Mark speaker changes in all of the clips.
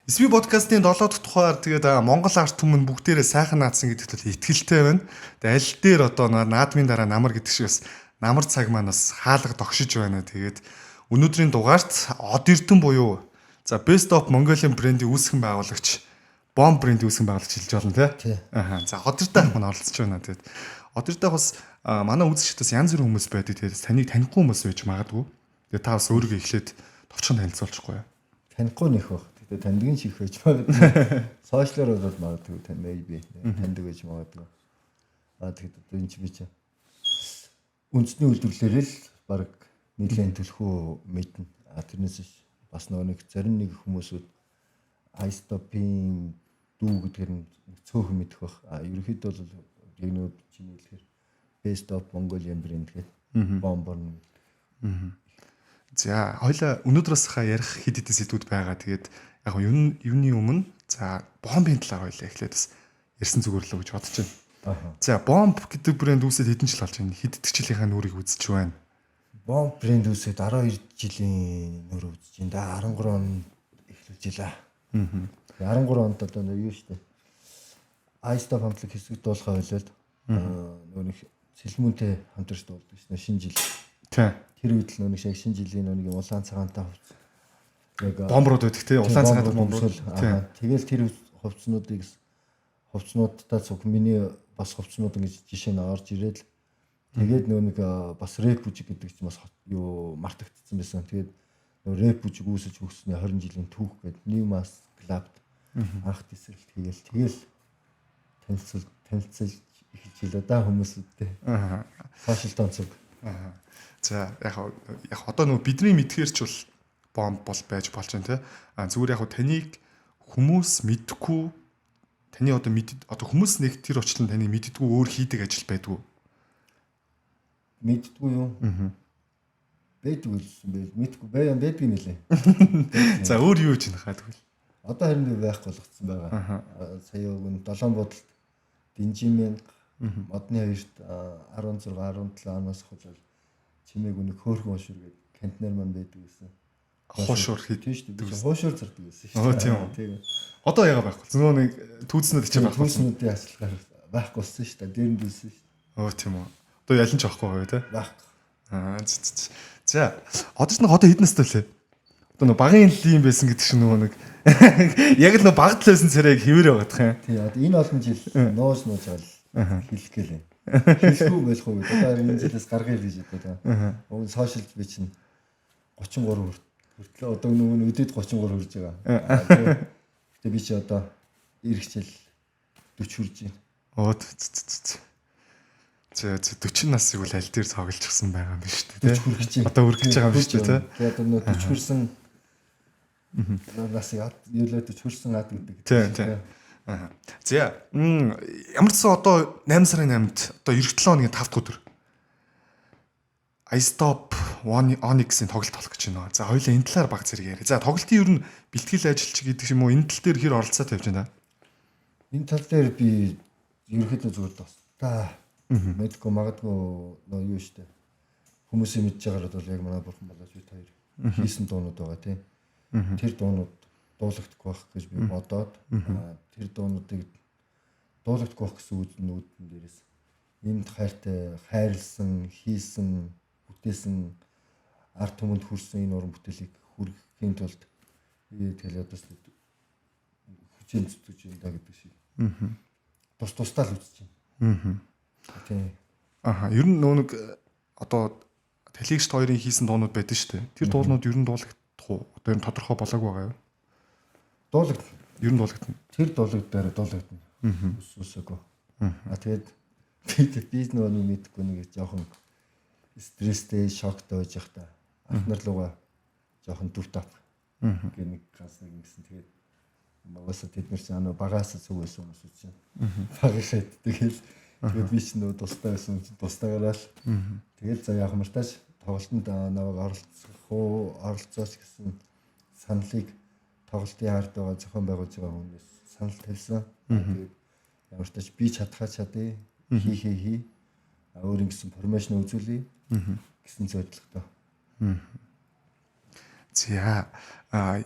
Speaker 1: SB подкастын 7 дахь тухайар тэгээд Монгол арт түмэн бүгдээрээ сайхан наадсан гэдэгт бол итгэлтэй байна. Тэгээд аль дээр одоо наадмын дараа намар гэдэг шиг бас намар цаг маань бас хаалга тогшиж байна. Тэгээд өнөөдрийн дугаарт Од Эрдэнэ буюу Best of Mongolian брендийн үүсгэн байгуулагч Bomb брендийн үүсгэн байгуулагч хэлж болно тий. Аа. За Од Эрдэнэ ах маань оролцож байна. Тэгээд Од Эрдэнэ бас манай үзэгчдээс янз бүрийн хүмүүс байдаг. Тэгээд таныг танихгүй хүмүүс байж магадгүй. Тэгээд та бас өөрийгөө эхлээд товчхон танилцуулчихгүй юу?
Speaker 2: Танихгүй нэх баг. Тэгээд таньдгийн чих байж магадгүй. Сошиалор бол магадгүй maybe таньдаг байж магадгүй. Тэгээд одоо энэ чи би чи үндэсний үйлдвэрлэлээр л баг нэлээд төлхөө мэднэ. Тэрнээс бас нэг зарим нэг хүмүүсүүд iStop-ийн дүү гэдгээр нь цөөхөн мэдэх баг. Ерөнхийдөө бол яг нэг чиний хэлэхээр Best of Mongolian brand гэдэг бомборн.
Speaker 1: За хоёлаа өнөөдрөөс хаа ярих хэд хэдэн сэдвүүд байгаа. Тэгээд яг юуны өмнө за бомбын талаар хоёлаа эхлээд бас ярьсан зүгээр л гэж бодож байна. За бомб гэдэг брэнд үүсэд хэдэн жил болж байна? Хэддэг жилийнхаа нүрийг үзэж байна?
Speaker 2: Бомб брэнд үүсэд 12 жилийн нүр үзэж байна. 13 он эхлүүлж илаа. 13 онд одоо юу штэ. iStop хамтлаг хэсэгт дуулахаа болоод нөгөө сэлмүнтэй хамтарч дуулдаг шнэ шинэ жил.
Speaker 1: Тий.
Speaker 2: Тэр үед л нэг шинэ жилийн нэг улаан цагаантай хувцас. Яг
Speaker 1: бомбрууд байдаг тий улаан цагаантай бомбрууд.
Speaker 2: Тэгэл тэр хувцснуудтай цуг миний бас хувцснууд ингэж жишээ нь орж ирээд тэгээд нэг бас рэп бүжиг гэдэг чинь бас юу мартагдсан байсан. Тэгээд рэп бүжиг үүсэж өгснээ 20 жилийн түүх гэдэг New Mass Club анх тесрэлт тэгэл танилцуулж эхэлж илаа да хүмүүсүүдтэй. Сошиал тонцог.
Speaker 1: За яг одоо нөгөө бидний мэдхээрч бол бомб бол байж болж байна те. Зүгээр яг таныг хүмүүс мэдхгүй таны одоо хүмүүс нэг тэр очлон таны мэддэггүй өөр хийдэг ажил байдгүй.
Speaker 2: Мэддэггүй юу? Байдгүй л байл. Мэдгүй байдаг юм лээ.
Speaker 1: За өөр юу гэж нахаа тэгвэл.
Speaker 2: Одоо харин байхгүй болгоцсон байгаа. Сая өгөн 7 бодолт Динжимэн модны хоёрт 16 17 оноос хойш чимээг нэг хөөрхөн ушир гэдэг кантнер маань байдаг гэсэн.
Speaker 1: Хуушур
Speaker 2: хийдэж шүү дээ. Би хуушур зардаг байсан шүү
Speaker 1: дээ. Тийм. Одоо яга байхгүй. Зөв нэг түүцнүүд чинь байхгүй.
Speaker 2: Түүцнүүдийн ачлаар байхгүй болсон шүү дээ. Дээр нь дүүсэн шүү дээ.
Speaker 1: Тийм үү. Одоо ялан ч авахгүй гоё те.
Speaker 2: Байхгүй.
Speaker 1: За одоо хэдэн настай лээ? Одоо нэг багын лим байсан гэдэг чинь нөгөө нэг яг л нэг багт л байсан царайг хിവэр байгаадах юм.
Speaker 2: Тийм. Одоо энэ олон жил нууж жаал хэлэх гэлээ. Хэлэхгүй байх уу? Одоо энэ жилээс гаргая гэж бодоо. Уг сошиалд би чинь 33 хүртлээ. Одоо нөгөө өдөөд 33 хүрж байгаа. Тэгээ би чи одоо ирэх жил 40 хүрж байна.
Speaker 1: За 40 насыг бол аль дээр цоглчихсан байгаа юм биш үү те.
Speaker 2: 40 хүрч байна.
Speaker 1: Одоо үргэж байгаа юм биш үү те.
Speaker 2: Тэгээ одоо нөгөө 40 хүрсэн нас яа юулаа 40 хүрсэн ад гэдэг.
Speaker 1: Тийм. За ямар ч сан одоо 8 сарын 8-нд одоо эх 7 хоногийн 5 дахь өдөр iStop Onyx-ийн тоглолт болох гэж байна. За хоёулаа энэ талаар баг зэрэг яриа. За тоглолтын ер нь бэлтгэл ажилч гэдэг юм уу энэ тал дээр хэр оролцоод тавьж байна?
Speaker 2: Энэ тал дээр би ерөнхийдөө зүгээр тусдаа мэдгүй магадгүй нөө юу штэ. Хүмүүсийн мэдж байгаагаар бол яг манай бурхан болооч бид хоёр хийсэн дуунууд байгаа тийм. Тэр дуунууд дуулагдах байх гэж би бодоод тэр дуунуудыг дуулагдах байх гэсэн үзнүүдэн дээрээс энд хайртай хайрлсан, хийсэн, бүтээсэн арт түмэнд хүрсэн энэ уран бүтээлийг хүргэхийн тулд тэгэл одоо хүчин зүтгэж юм да гэдэг шиг. Тусдаа л үзэж байна. Тийм.
Speaker 1: Ер нь нэг одоо Талигчт хоёрын хийсэн дуунууд байдаг шүү дээ. Тэр дуунууд ер нь дуулагдах уу? Одоо ер нь тодорхой болоогүй байгаа юу?
Speaker 2: Дуулагдана.
Speaker 1: Ер нь дуулагдана.
Speaker 2: Тэр дуулагдана. Үсээгөө. Тэгээд би нөгөө мэдхгүй нэг жоохон стресстэй, шоктой байж байхдаа ахнар лугаа жоохон дүр тав. Гэх нэг ганц нэг ингэсэн. Тэгээд магасаа тэд нар чинь багаас зүг байсан хүмүүс чинь. Багшаад тэгээд би ч нөгөө тустай байсан чинь тустайгаа л. Тэгээд за яг мартаж тоглолтод наваг оролцооч гэсэн саналыг тоглолтын ард байгаа зохион байгуулж байгаа хүнээс санал тавьсан. Тэгээд ямар ч тач би чадхаа хий өөр ингэсэн формашн үзүүлээ гэсэн зорилготой.
Speaker 1: За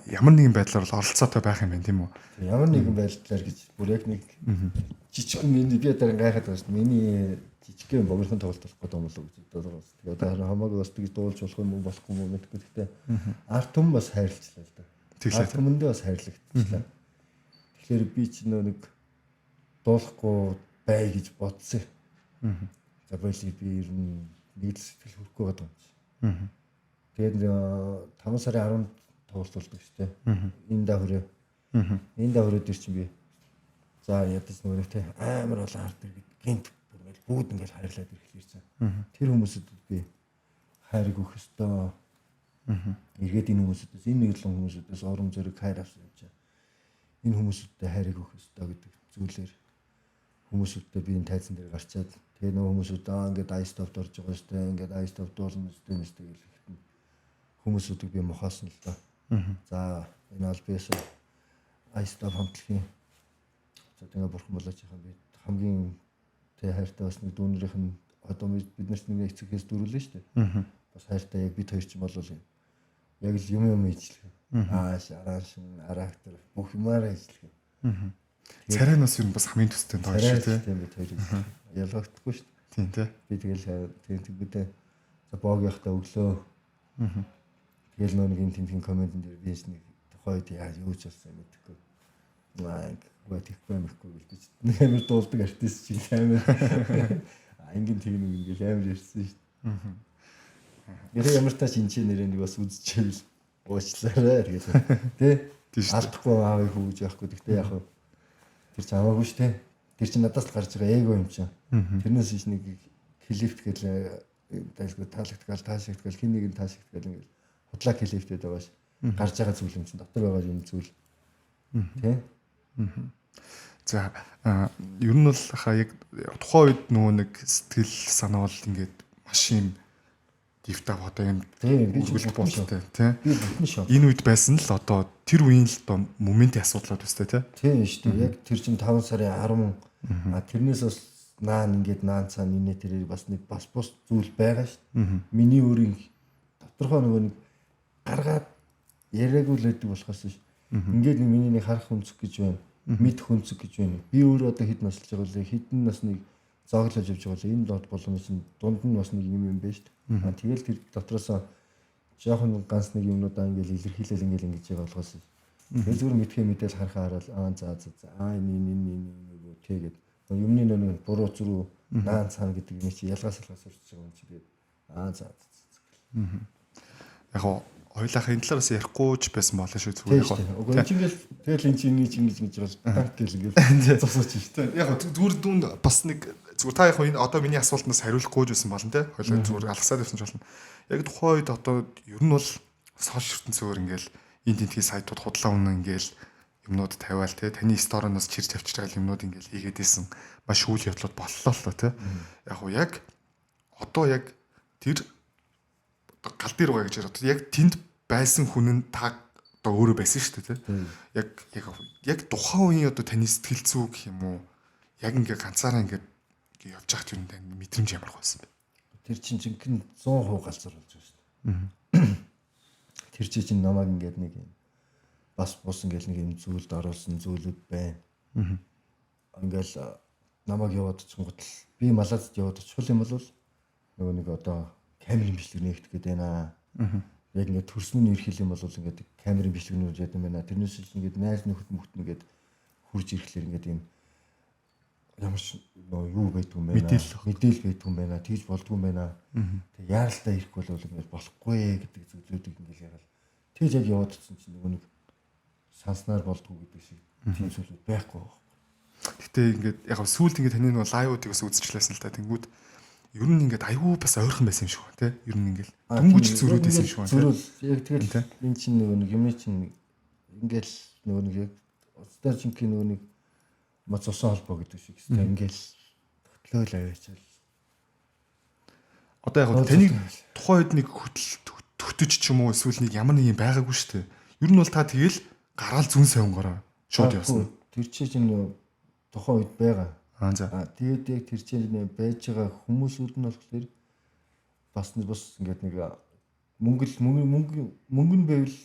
Speaker 1: ямар нэгэн байдлаар бол оролцоотой байх юм байна тийм үү?
Speaker 2: Ямар нэгэн байдлаар гэж бүр яг нэг жижиг миний би одоо гайхаад байна шүү дээ. Миний жижигхэн богинохон тоглолт болох гэдэг юм болов уу гэж бодож байна. Тэгээ одоо хамаагүй бас тгийж дуулж болох юм уу болохгүй юм мэдгүй. Гэхдээ арт түмэн бас хайрлцлаа л да. Арт түмэндээ бас хайрлагдчихлаа. Тэгэхээр би ч нэг дуулахгүй бай гэж бодсон. За боёлыг би ер нь нэг л сэтгэл хүрхгүй байгаа юм чи. Тэгээд 5 сарын 10-нд тоглолт болдог шүү дээ. Энэ давхраа. Энэ давхраа дээр чинь би за ядаж нөгөө те амар бол арт дээр гинт ингээл бүгд ингээл хайрлаад ирэхлээр цаа. Тэр хүмүүсэд би хайрыг өгөх ёстой. Эргээд энэ хүмүүсээс энэ нэг л хүмүүсээс урам зориг хайр авсан юм чаа. Энэ хүмүүсүүдтэй хайрыг өгөх ёстой гэдэг зүйлээр хүмүүсүүдтэй би энэ тайзан дээр гарчаад тэгээ нөгөө хүмүүсүүд ингээд айстовд орж байгаа шүү дээ. Ингээд айстов дуулна шүү дээ гэл хүмүүсүүдийг би мохоосон л доо. За энэ бол бис айстов хамтлагийн за тэгээ бурхан болооч яхаа би хамгийн тэ хайртай бас нэг дүүнэрийнх нь одоо бид нарт нэг эцэгээс дөрүүлээ шүү дээ. Бас хайртай яг бид хоёр ч болов яг л юм ижлэх. Арааш арактер бүх юмараа ижлэх.
Speaker 1: Царай нас юу бас хамгийн төстэй доош шүү
Speaker 2: тийм бид хоёр ялгагдахгүй шүү дээ.
Speaker 1: Тийм тий.
Speaker 2: Би тэгэл тэгбүдээ за боог явахтаа өглөө. Тэгэл нэг юм тэмхэн комментэн дээр би нэг тухайд яаж юу ч болсон мэдэхгүй. Гоо тэггүй мэхгүй гэж би нэг амар дуулдаг артист шиг амар ангийн тэгнэ ингээл амар ярьсан шүү дээ. Яг ямар тач энэ чинь нэрээ нэг бас үзчихвэл уучлаарай гэж тий. Алдахгүй аавыг хүүж явахгүй гэхдээ яг тэр ч хамаагүй шүү дээ. Тэр чинь надаас л гарч байгаа эго юм чинь. Тэрнээс иш нэг клифт гэл дайлгүй таалагдгал хин нэг нь таашигдгал ингээл худлаа клифтэд байгаа ш. Гарч байгаа зүйл юм чинь дотор байгаа юм зүйл. Тэ?
Speaker 1: За ер нь бол хаа яг тухайн үед нөгөө нэг сэтгэл санаа бол ингээд маш юм дифтав одоо юм үргэлж болтой тий. Энэ үед байсан л одоо тэр үеийн л одоо моментийн асуудлууд өстэй тий.
Speaker 2: Тийм шүү дээ. Яг тэр чинь 5 сарын 10 тэрнээс бас наан ингээд наан цаана инээ тэрээр бас нэг бас бус зүйл байгаа шүү. Миний өөрийн тодорхой нөгөө нэг гаргаад яриаггүй л байдаг болохоос ш. Ингээд нэг миний нэг харах хүнцэг гэж байна. Мэд хүнцэг гэж байна. Би өөрөө одоо хэд наслж байгаа вэ? Хэдэн насныг зоглож явж байгаа вэ? Энэ дот болгоно чинь дунд нь бас нэг юм байна шүү дээ. Тэгэл тэр дотроос жоохон ганц нэг юмнуудаа ингээд илэрхийлэл ингээд ингэж байгаа болохоос тэр зүгээр мэдхээ мэдээл харахаа хараад энэ тэгээд юмны нэг буруу зүрүү наан цаана гэдэг юм чи ялгаас ялгаас урьж байгаа юм чи тэгээд
Speaker 1: яг хоёлах энэ талаараас ярихгүй ч байсан болно шүү зүгээр яг
Speaker 2: ингээл тэгэл энэ чинь ингэж байгаа банк гэл ингээд зогсооч шүү дээ
Speaker 1: яг зүгээр дүүн бас нэг зүгээр та яг энэ одоо миний асуултнаас хариулахгүй ч байсан болно те хоёлаа зүгээр алгасаад байсан ч болно яг тухайн үед одоо ер нь бол сошиал ертөнцөөр ингээл энэ тентгийн сайтууд худлаа үнэн ингээл юмнууд тавиал те таны стороноос чирч авчиж байгаа юмнууд ингээл хийгээд исэн маш үйл явдлууд боллоо л те яг одоо яг тэр гал дээр байгаа гэж бодож яг тэнд байсан хүн нь та одоо өөрөө байсан шүү дээ тийм яг тухайн үеийн одоо таны сэтгэл зүй гэх юм уу яг ингээ ганцаараа ингээ явж байхад юу нэ мэдрэмж ямар байсан бэ
Speaker 2: тэр чинь жинхэнэ 100% галзуур болж байгаа шүү дээ тэр чинь намайг ингээд нэг бас бус ингээд нэг юм зүйлд оруулсан зүйлүүд байна ингээл намайг яваад очихгот би Малазд яваад очих юм бол нөгөө нэг одоо камерын бичлэг нэгтгэх гээд байна. Яг ингээд төрсмөн ирэх юм бол ингээд камерын бичлэгнүүд яд юм байна. Тэрнээс ингээд найз нөхөд мөхтнөгээд хурж ирэхлээр ингээд юм ямар ч юу байдгүй юм байна. Мэдээлэл байдгүй юм байна. Тэгж болдгүй юм байна. Тэг яаралтай ирэх бол ингээд болохгүй гэдэг зүйлүүдийг ингээд ягаал. Тэгж яг яваад утсан чинь нөгөө нэг санснаар болдгүй гэдэг шиг тийм зүйлүүд байхгүй байна.
Speaker 1: Гэтэ ингээд яг сүүлд ингээд таны нөгөө лайвуудыг бас үзчихлээсэн л та тэнгүүд ер нь ингээд аюу бас ойрхон байсан юм шиг байна те ер нь ингээд дөнгөж зөрүүд байсан юм шиг байна
Speaker 2: зөрүүл яг тэгэл энэ чинь нөгөө нэг юм чинь ингээд нөгөө нэг яг уцтар жинхэнэ нөгөө нэг мац усан холбоо гэдэг шиг тест ингээд хөтлөөл аваачаал
Speaker 1: одоо яг таны тухайн үед нэг хөтөж ч юм уу эсвэл нэг ямар нэг юм байгаагүй шүү дээ ер нь бол та тэгэл гараал зүүн савнгаараа шууд явсан
Speaker 2: тэр чинь тухайн үед байгаа
Speaker 1: за
Speaker 2: тэгээд яг тэр чинь байж байгаа хүмүүсүүд нь болохоор бас ингээд нэг мөнгө нь байвал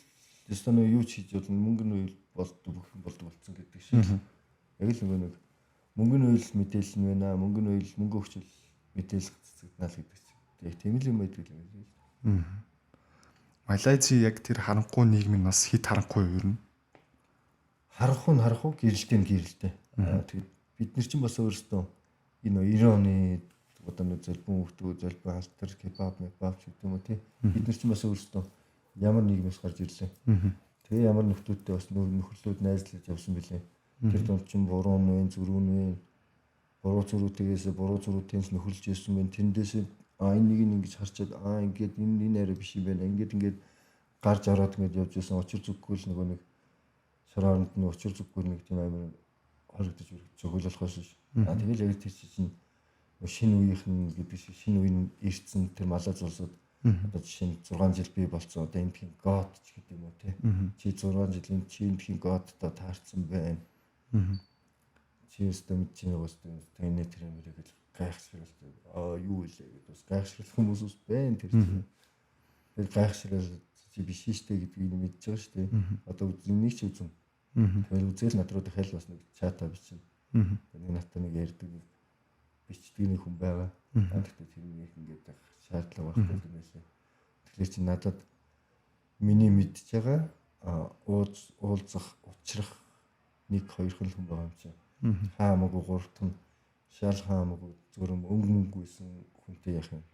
Speaker 2: шүү дээ. Станаа юу ч хийж болно. Мөнгөний үйл болдог бүх юм болдог болсон гэдэг шиг. Яг л нөгөө нэг мөнгөний үйл мэдээлэл нь байна. Мөнгөний үйл мөнгө өгчл мэдээлэл цэцэгдэнэ л гэдэг чинь. Яг тийм л юм байдаг юм байна.
Speaker 1: Малайзи яг тэр харанхуй нийгмийн бас хит харанхуй юу юм?
Speaker 2: Харах уу гэрэлтэй. Тэгээд бид нар чинь бас өөрсдөө энэ 90 оны одоо нэг залбин хөвгтөө залбин алтар кебаб ч гэдэг юм уу тий. Бид нар чинь бас өөрсдөө ямар нийгмээс гарч ирлээ. Тэгээ ямар нөхдүүдтэй бас нөхөрлөд найзлаж явсан билээ. Тэр дунд чинь буруу нь зүрүүн вэ? Буруу зүрүүтээс буруу зүрүүтээс нөхөрлж ирсэн байна. Тэндээс энэ нэг нь ингэж харчаад ингээд энэ арай биш юм байна. Ингээд гарч ороод ингэж явж байсан учир зүггүй л нөгөө нэг шоронд нь учир зүггүй нэг тийм амар хоригдож зөглөх болсон ш. Тэгэл яг тэр чинь шинэ үеийнхэн гэдэг шиг шинэ үе нь ирсэн тэр малаз улсууд одоо жишээ нь 6 жил бий болсон одоо энэ тхийн гот ч гэдэг юм уу те. Чи 6 жилийн чи энэ тхийн готтой таарсан байна. Чи өстөм чи өстөм таны тэр юм ирэх гайхшрал юу илээ гэдэг бас гайхшрал хүмүүс ус байна тэр чинь. Тэр гайхшрал чи биш штэ гэдгийг мэдж байгаа штэ. Одоо нэг ч үзэн. Тэгэхээр үзэл надрууд хэл бас нэг чата бичнэ. Нэг натаа нэг ярьдаг бичдэг нэг хүн байгаа. Гэхдээ тэр нэг ингээд шаардлага байхгүй юм байсан. Тэгэхээр чи надад миний мэдж байгаа уулзах учрах 1-2 хүн байгаа юм чи. Хаамаагүй 3 тон шал хаамаагүй зөвхөн өнгөнгүйсэн хүнтэй яах юм.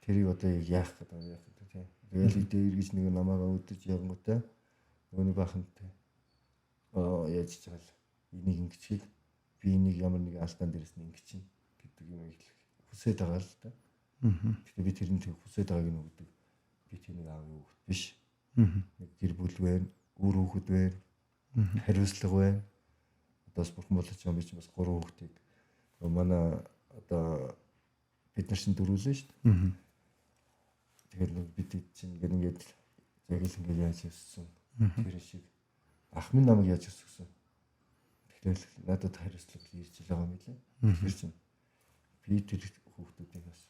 Speaker 2: Тэрийг одоо яах гэдэг тийм. Тэгэл идэ эргэж нэг намаагаа өдөж явгангуудаа нөгөө нэг бахантай яаж ч байгаа л энийг ингэчихэд би энийг ямар нэг алдаан дээрээс нь ингэчин гэдэг юм хүсээд байгаа л да. Тэгэхээр би тэрний хүсээд байгааг нь өгдөг. Би тэрнийг аав юу хөхт биш. Нэг гэр бүл байна, үр хүүхэд байна, хариуцлага байна. Одоос бурхан болооч юм би чинь бас 3 хүүхдийг манай одоо бид нар чинь дөрвөлөө шүү дээ. Тэгэхээр бид чинь ингээд яг л ингээд яаж өссөн. Тэр шиг ах минь намайг яаж өсгсөн. Тэгэхээр надад хариуцлага ирж байгаа юм лээ. Тэгэхээр чинь би тэр хүүхдүүдийг бас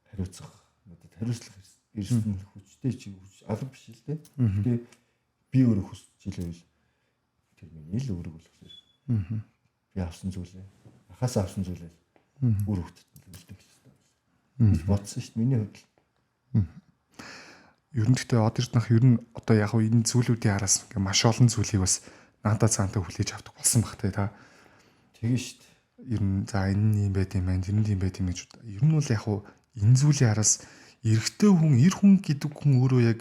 Speaker 2: хариуцах надад хариуцлага ирсэн хүчтэй чи алга биш л дээ. Гэтэ би өөрөө хүсэж илээвэл тэр миний л өөрөг болгосон. Би авсан зүйлээ ахаас авсан зүйлээ үр хөвгтөд үлдэх хэрэгтэй. Бодсон шүү дээ миний хувьд.
Speaker 1: Ер нь гэхдээ одержнах ер нь одоо яг энэ зүйлүүдийн араас ингээ маш олон зүйлийг бас надад цаантаа хүлээж авдаг болсон бах та.
Speaker 2: Тэгээ шүү дээ.
Speaker 1: Ер нь за энэ юм байт юм байна, тэр нь юм байт юм гэж. Ер нь бол яг энэ зүйлийн араас эрэгтэй хүн, эр хүн гэдэг хүн өөрөө яг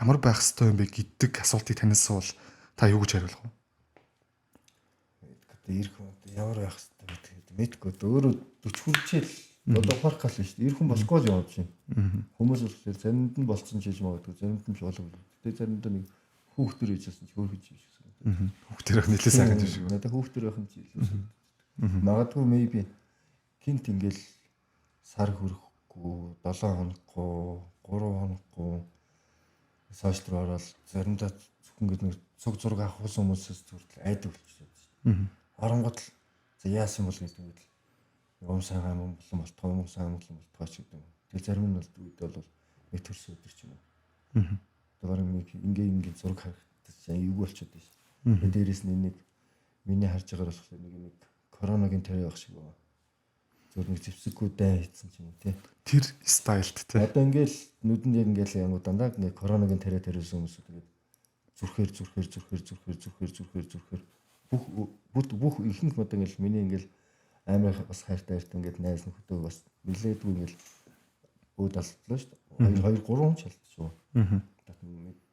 Speaker 1: ямар байх ёстой юм бэ гэдэг асуултыг танаас бол та юу гэж хариулах вэ?
Speaker 2: Тэгээд эр хүн ямар байх ёстой гэдэг мэдгүй. Өөрөө 40 хүрчээл одоо ухаарах гал шүү дээ. Эр хүн болохгүй л явж байна. Хүмүүс болохоор заримд нь болцсон ч гэж магадгүй, заримд нь ч болоогүй. Тэгээд заримд нь нэг хүүхдэр ээжсэн ч хөөрхөж юм шиг санагдав.
Speaker 1: Хүүхдэр их нэлээд сайхан юм шиг.
Speaker 2: Надад хүүхдэр байх нь ч илүү. Магадгүй maybe гинт ингээл сар хүрэхгүй 7 хоноггүй 3 хоноггүй сошиал руу ороод заримдаа зөвхөн ингэ нэг цуг зураг авах хүмүүсээс зүртэл айдаг болчихсон шүү дээ. Оронгод л за яасан бол гэдэг нь юм сайхан юм болтгоо юм сайхан болтгоо ч гэдэг юм. Тэгэл зарим нь бол үүд бол нэг төрс өдөр ч юм уу. Тэр нэг ингээ зураг харагдаж юу болчиход байна шүү. Тэгээд дээрэс нь нэг миний харж байгаа болохоор нэг коронагийн тарай байх шиг байна. Зөв нэг зэвсэггүй дай хийсэн ч юм уу тий.
Speaker 1: Тэр стайлт тий.
Speaker 2: Одоо ингээл нүдэнд яг ингээл юм дандаа ингээ коронагийн тарай тариулсан хүмүүс тэгээд зүрхээр бүх ихэнх мод ингээл миний ингээл амар бас хайртай ингээд найз нөхдөд бас нилээдгүй ингээл өөд алтлаа шүү дээ. 2 3 хүн ч алдчихв.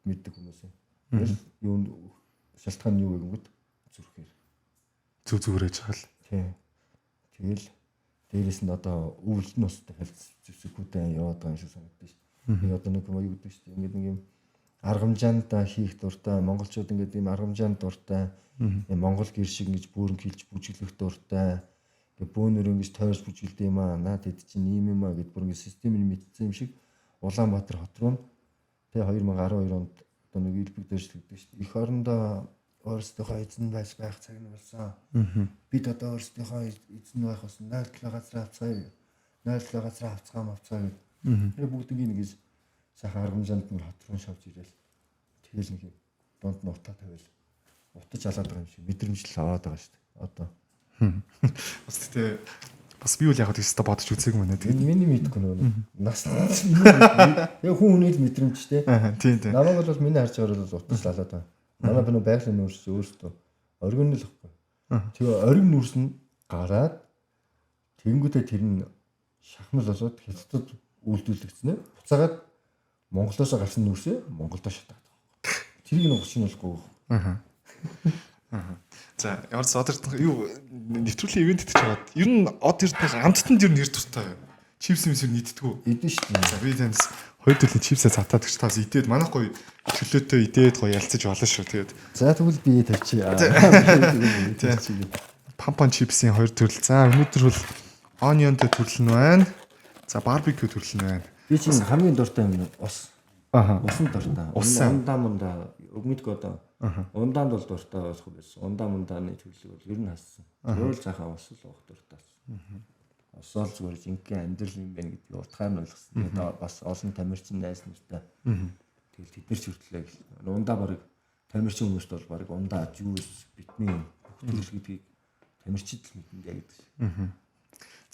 Speaker 2: Мэддэг хүмүүс. Тэгэл юу шалтгаан нь юу гэнгүүт зүрхээр.
Speaker 1: Зүгээрэж байгаа л.
Speaker 2: Тий. Тэгэл дээрэс нь одоо өвөл нь бас зэвсэггүйтэй яваад байгаа юм шиг санагдаж шүү дээ. Би одоо нэг юм юу гэдэг шүү дээ. Ингээд нэг юм аргамжаандаа хийх дуртай монголчууд ингээд ийм аргамжаанд дуртай монгол гэр шиг ингэж бөөрн хилж бүжиглэх дуртай. Ингээ бөөнөр ингэж тойрч бүжгэлдэг юм аа. Наад хэд чинь ийм юм аа гэд бүр ингэ системийг мэдсэн юм шиг Улаанбаатар хот руу тэ 2012 онд одоо нэг илбэг дэвшлэгдэж шүү дээ. Эх орондоо өөрсдийнхөө эзэн байх цаг нь болсон. Бид одоо өөрсдийнхөө эзэн байх болсон 0-7 газар авцгаая. 0-7 газар авцгаа гэд. Тэгээ бүгд ингэ сайхан аргамжаанд нь хотрон шавж ирэл. Тэгэл нэг дунд нь утаа тавиал. Утаж алаад байгаа юм шиг мэдрэмжлэл аваад байгаа шүү дээ. Одоо.
Speaker 1: Бас тэгээ бас би үл яг тест бодож үзээгүй мэнэ.
Speaker 2: Энэ миний мэдгүй нөө. Нас яг хүн хүний л мэдрэмжтэй.
Speaker 1: Тийм тийм.
Speaker 2: Намайг бол миний харж байгаа бол утас лалаад байна. Манай би нөө байгалийн нүүрс өөртөө оргин л ихгүй. Тэгээ оргин нүүрс нь гараад тэгэнгүүтээ тэр нь шахмал болоод хятадд үйлдвэрлэгдсэн. Буцаагаад Монголоос гарсан нүүрсээ Монголдо шатаад байгаа. Тэрийг нь угсhin болохгүй.
Speaker 1: За ямар ч одорт юу нэвтрүүлгийн ивент гэж чагаад ер нь од эрдэнэ амттанд ер нь нэр тустай юу? Чипс юмсэр нийтдэггүй.
Speaker 2: Эдэн шүү дээ.
Speaker 1: За би таньс хоёр төрлийн чипсээ цатаад гэж таас идээд манайх гоё чөлөөтэй идээд гоё ялцаж болно шүү. Тэгээд
Speaker 2: За тэгвэл би тавьчих.
Speaker 1: пампан чипсийн хоёр төрөл. За өнөөдөр бол онионтой төрөл нь байна. За барбекю төрөл нь байна.
Speaker 2: Би чинь хамгийн дуртай юм ус. Усан дуртай. Ундаа мундаа өгмөдгөө одоо. Ундаанд бол дуртай болох байсан. Ундаа мундааны төлөв бол ер нь хассан. Зөвл цаахаа ус л уух дуртай. Усаал зүгээр жинхэнэ амьдрал юм байна гэдгийг утгаар нь ойлгосон. Тэгээд бас олон тамирчин найз нартай. Тэгэл тэд нар ч хүртлээ гэл. Ундаа барыг тамирчин хүмүүст бол барыг ундаа жуус битний хөвтөл гэдгийг тамирчид л мэднэ гэдэг.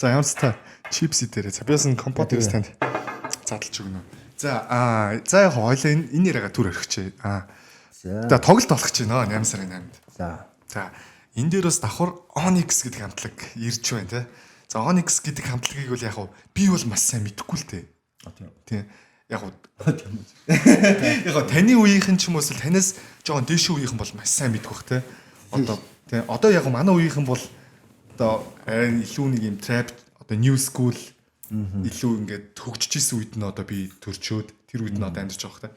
Speaker 1: За ямар ч та чипси дээрээ за бисэн компот танд задлж өгнө. За за яг хоёлаа энэ яриага түр орхичээ.
Speaker 2: За.
Speaker 1: За тоглолт болох гэж байна 8 сарын 8-нд.
Speaker 2: За.
Speaker 1: За энэ дээр бас давхар Onyx гэдэг хамтлаг ирж байна те. За Onyx гэдэг хамтлагийг бол яг би бол маш сайн мэдэхгүй л те. Тийм. Яг яг таны үеийнхэн ч юм уус танаас жоохон дээшээ үеийнхэн бол маш сайн мэдэх бах те. Одоо тийм одоо яг манай үеийнхэн бол одоо илүү нэг юм trap одоо new school илүү ингээд хөгжиж исэн үед нь одоо би төрчөөд тэр үед нь одоо амьдарч байгаа те.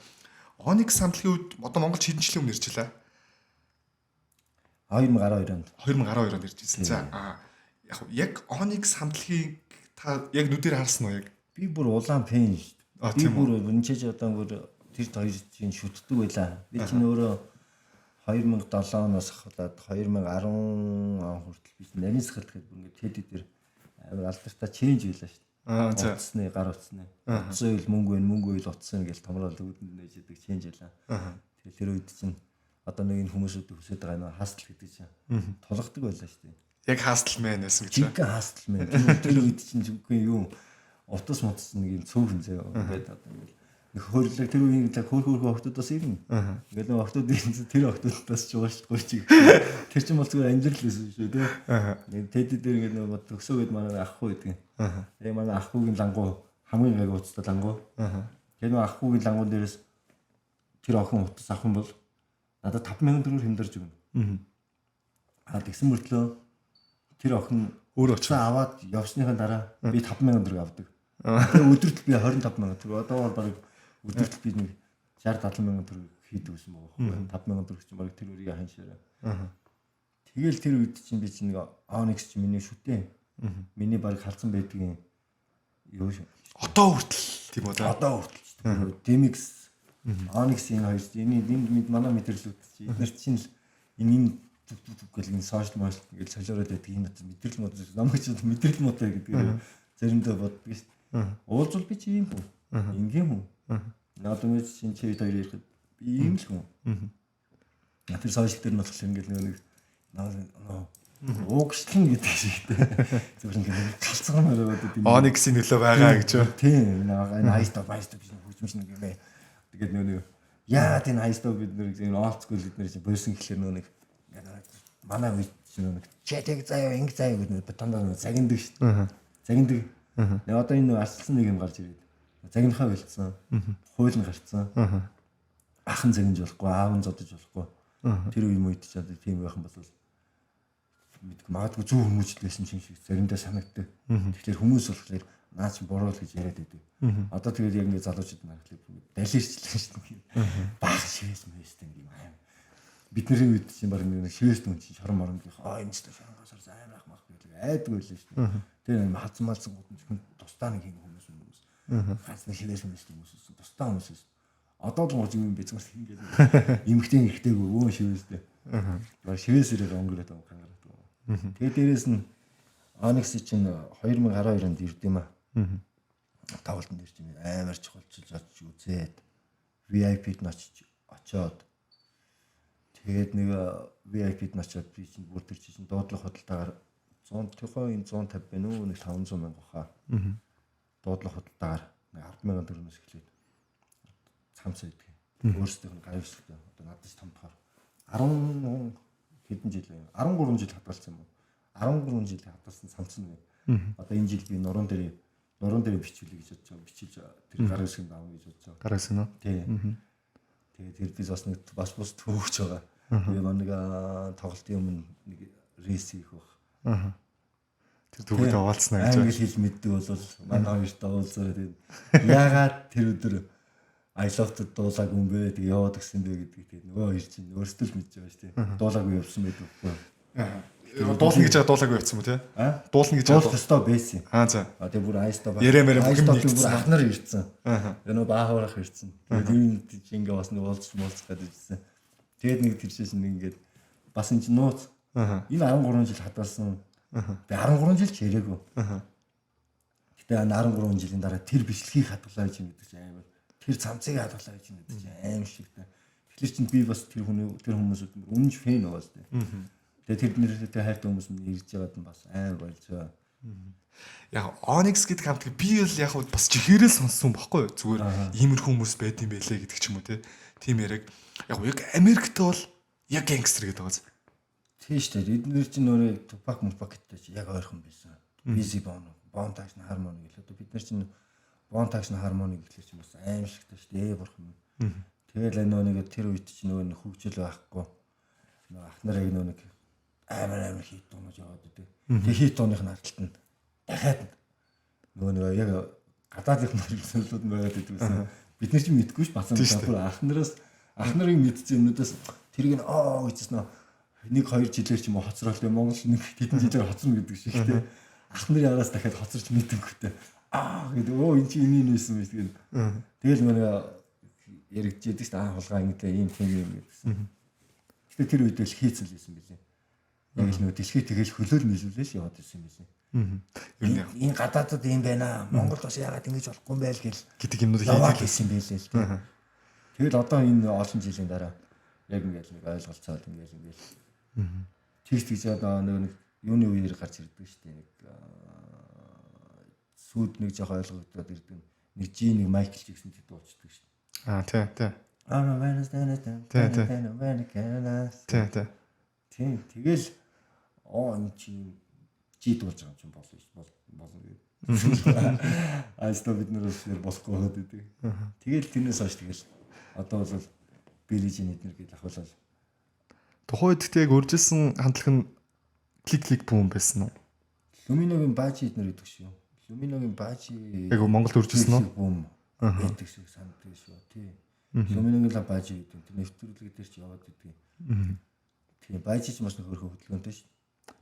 Speaker 1: Onyx хамтлагийн үед одоо Монгол хэдэн жилийн өмнө ирчихлээ?
Speaker 2: 2012 онд.
Speaker 1: 2012 онд ирж ирсэн. За яг Onyx хамтлагийг та яг нүдээр харсан уу яг?
Speaker 2: Би бүр улаан фэн шүү дээ. Би бүр өнчиж одоо бүр тэр хоёр чинь шүтдэг байлаа. Би чинь өөрөө 2007 оноос ахуулаад 2010 он хүртэл би нарийн сахалт гэдэг бүр ингээд тэд дээр амар алдартай ченж байлаа шүү дээ.
Speaker 1: За.
Speaker 2: Утасны гар утасны. Утсан үйл мөнгө үйл утсан гэж томрол үүдэнд нээж идэг ченж байлаа. Тэгээ тэр үед чинь одоо нэг энэ хүмүүсүүд хүсэж байгаа юм хастл гэдэг чинь тулгадаг байлаа шүү дээ.
Speaker 1: Яг хастл мэн байсан гэж.
Speaker 2: Жинхэнэ хастл мэн. Тэр үед чинь үгүй юу утас мутас нэг юм цөөхөн зөө ингээд одоо нэг хөөрлөг тэр үеийн хөөхөөхөө охтуудаас ирнэ. Ингээд нэг охтууд тэр охтуудаас ч угаашдаггүй чи. Тэр чинь бол зүгээр амьдрал байсан шүү дээ. Нэг тэд дээр ингээд нэг төгсөөгээд манай ахгүй гэдэг. Тэгээ манай ахгүйгийн лангуу хамгийн гайг уцтай лангуу. Тэгээ нэг ахгүйгийн лангуун дээрээс тэр охин утас авах юм бол надад 5000 төгрөг хэмдэрж өгнө. Тэгсэн мөртлөө тэр охин
Speaker 1: өөрөө очив
Speaker 2: аваад явсныхаа дараа би 5000 төгрөг авдаг. Тэгээ өдөрт би 25000 төгрөг. Одоо бол баг өдөрт би нэг 60-70 мянган төгрөг хийдэг гэсэн байгаа байхгүй. 5000 төгрөг чинь баг тэр үрийг ханшаараа. Тэгэл тэр үед чинь би чинь нэг Onyx чинь миний шүтээ. Миний баг халдсан байдгийн юу шүү.
Speaker 1: Одоо хүртэл тийм үү?
Speaker 2: Одоо хүртэл. Demix Onyx энэ хоёр энэ манай мэдрэлүүд чинь эдгээр чинь энэ гэл энэ сошиал маркет ингээл солиороод байдаг энэ мэдрэл мод намайг ч мэдрэл модтой гэдэг заримдаа боддог шүү дээ. Уулзвал би чи юм хүн. Ингийн хүн. Надад нэг чинь чи хоёр ирэхэд би ийм л хүн. Тэр сошиал дээр нь болохоор ингээл нэг уугшлан гэдэг шигтэй. Зүгээр ингээл галцгаанаар байдаг юм.
Speaker 1: Onyx-ийн нөлөө байгаа гэж үү?
Speaker 2: Тийм. Энэ айстop биш хөгжмөш нэг юм. Тэгээд нэг яа тийм айстop бид нэг олд скул бид нар бойсон гэхлээр нэг манай үед нэг чатэг заяа инг заяа гэдэг бетонд загиндаг шүү дээ. Загиндаг. Яг одоо энэ арчилсан нэг юм гарч ирээд. Загинахаа бэлдсэн. Хууль нь гарцсан. Ахын загинж болохгүй, аав нь зодож болохгүй. Тэр үе үед ч одоо тийм байхан бол мэдгүй магадгүй зөв хүмүүжил байсан шиг заримдаа санагддаг. Тэгэхээр хүмүүс болохоор наа чи буруу л гэж яриад байдаг. Одоо тэгээд яг нэг залуучууд нарахлаа далирчлаа шүү дээ. Баг шивээс мэйстэй юм аа. Бидний үед чинь баг нэг шивээс нүн чинь шорон морон гэх энэ ч шоронгосоор амар ах мах гэдэг айдгүй байлаа шүү дээ. Тэгээд хазан малсан гот хүн тусдаа нэг юм хүмүүс. Ганц нэг шивээс мэйстэй хүмүүс тусдаа хүмүүс. Одоо л гоо юм бицгээс ингээд эмхтэн ихтэйг өвөө шивээстэй. Баг шивээсээр өнгөрөөд байгаа кангараад. Тэгээд дээрэс нь Onyx чинь 2012 онд ирд юм аа. Тавлан дээр чинь амар чухалчилж очиж үзээд VIP-д нь очиод тэгээд нэг VIP-д нь очиод би чинь бүр тэр чинь дуудлага худалдаагаар 100 төхөө энэ 150 байна уу нэг 500 мянга хаа. Дуудлага худалдаагаар 10,000 төгрөгөөс эхлээд цамцаа идэх. Өөрсдийнх нь гавь шилдэг. Одоо надад ч том тохоор 10 хэдэн жил вэ? 13 жил хадгалсан юм уу? 13 жил хадгалсан цамц нь. Одоо энэ жил би нуруунд дээр бичүүлээ гэж бодож байгаа. Бичиж тэр гар хэсэг нь авах гэж бодож байгаа.
Speaker 1: Гар хэсэг нь.
Speaker 2: Тий. Тэгээд тэр би бас нэг бас төвөгч байгаа. Би нэг тоглолтын өмнө нэг рейс хийх баг.
Speaker 1: Тэр төвөд оваалцсан гэж
Speaker 2: байна. Англи хэл мэддэг бол манай хоёрт уулзаад тэгээд яагаад тэр өдөр I love to дуулаагүй юм бэ? Тэгээд яваад гисэн бэ гэдэг. Тэгээд нөгөө хоёр чинь өөрсдөө л мэдж байгаа шүү дээ. Дуулаагүй явсан байдаг байхгүй.
Speaker 1: Дуулна гэж байгаа дуулаагүй явсан мө тий? Дуулна гэж
Speaker 2: байгаа өстой байсан.
Speaker 1: За.
Speaker 2: Тэгээд бүр айстаа
Speaker 1: ярэмэр
Speaker 2: бүгд бүр ахнаар ирсэн. Нөгөө баахаарах ирсэн. Тэгээд юм чинь ингээ бас нэг уулзах гэдэг ирсэн. Тэгээд нэг тэршээс нэг ингээд бас энэ чинь нууц. Энэ 13 жил хадгалсан. Тэгээд 13 жил ч ярээгүй. Гэтэ 13 жилийн дараа тэр бичлэгийг хадгалаа гэж мэддэг чинь амар. Тэр цамцыг хадгалаа гэж мэддэг чинь аим шиг та. Тэгэхээр чинь би бас тэр хүмүүсүүд өмнөж фэн байгаа шүү дээ. Тэгээ тэр нэртэй хайртай хүмүүс нь ирж байгаад нь бас аим болж байгаа.
Speaker 1: Яг Onyx гэдэг хамтыг би л яг бас чихээрээ сонссон байхгүй юу? Зүгээр иймэрхүү хүмүүс байд юм байлээ гэдэг ч юм уу тийм яриг. Яг Америкт бол яг гангстер гэдэг байгаа.
Speaker 2: Тийм шүү дээ. Эдгээр чинь өөрөө Tupac гэдэг чинь яг ойрхон байсан. Busy Bone Thugs and Harmony гэлээ. Бид нар чинь Bone Thugs and Harmony гэхлээр чинь бас аим шигтэй шүү дээ. Бурхан. Тэгэл нэг тэр үед чинь нөгөө хөгжил байхгүй. Нөгөө ахнаар яг нэг амар хит дуунаж яваад идэв. Тэгээ хит дууных нь ардталт нь дахиад нөгөө яг гадаадынх нь зөвлөд байгаад идэвсэн. Бид нар чинь мэдгүй ш бацсан бүр ахнарын мэдсэн юмнуудаас тэрийг нь гэжсэн нэг 2 жилээр ч юм уу хоцрол дээ Монгол нэг хэдэн жилээр хоцорно гэдэг шиг тий. Ахнарын араас дахиад хоцорч мэдэнгүүтээ гэдэг энэ чи энэ байсан биш гэдэг. Тэгэл нөгөө яригдчихэдэг ш хулгай ингэдэ ийм тийм юм гэдсэн. Гэтэ тэр үед л хийцэл байсан билээ. Яг л нөгөө дэлхийд тэгэл хөлөөл нийлүүлээш яваад байсан юм билээ. Энэ гадаадд юм байна. Монгол бас яагаад ингэж болохгүй юм бэ гэл
Speaker 1: гэдэг юмнууд
Speaker 2: хийсэн байлээ л тий. Тэгэл одоо энэ олон жилийн дараа яг ингэж нэг ойлголцоод ингэж тэгж одоо нэг юуны үеэр гарч ирдэг шүү дээ. Нэг сүйд нэг жоох ойлгогдоод ирдэг. Нэг G нэг Майкл Джексон гэдэг дуучдаг шүү дээ. Тийм. Тэгэл энэ чи G дуулж байгаа юм чинь болно гэдэг. Айста бид нэр болохгүй байгаад идэг. Тэгэл тэрнээс хойш тэгэл одоо бол Билижин эднэр гэж ахвалал.
Speaker 1: Тухайд тэг үржилсэн хандлага нь клик бүүн байсан уу?
Speaker 2: Люминогийн баажи эднэр гэдэг шүү. Люминогийн баажи
Speaker 1: яг Монголд үржилсэн үү?
Speaker 2: Бүүн гэдэг шиг санагддаг шүү. Тий. Люминогийн баажи гэдэг. Тэр нэвтрүүлэг дээр ч яваад идэг. Тийм баажи ч маш нөхөрхөө хөдөлгөөнтэй шүү.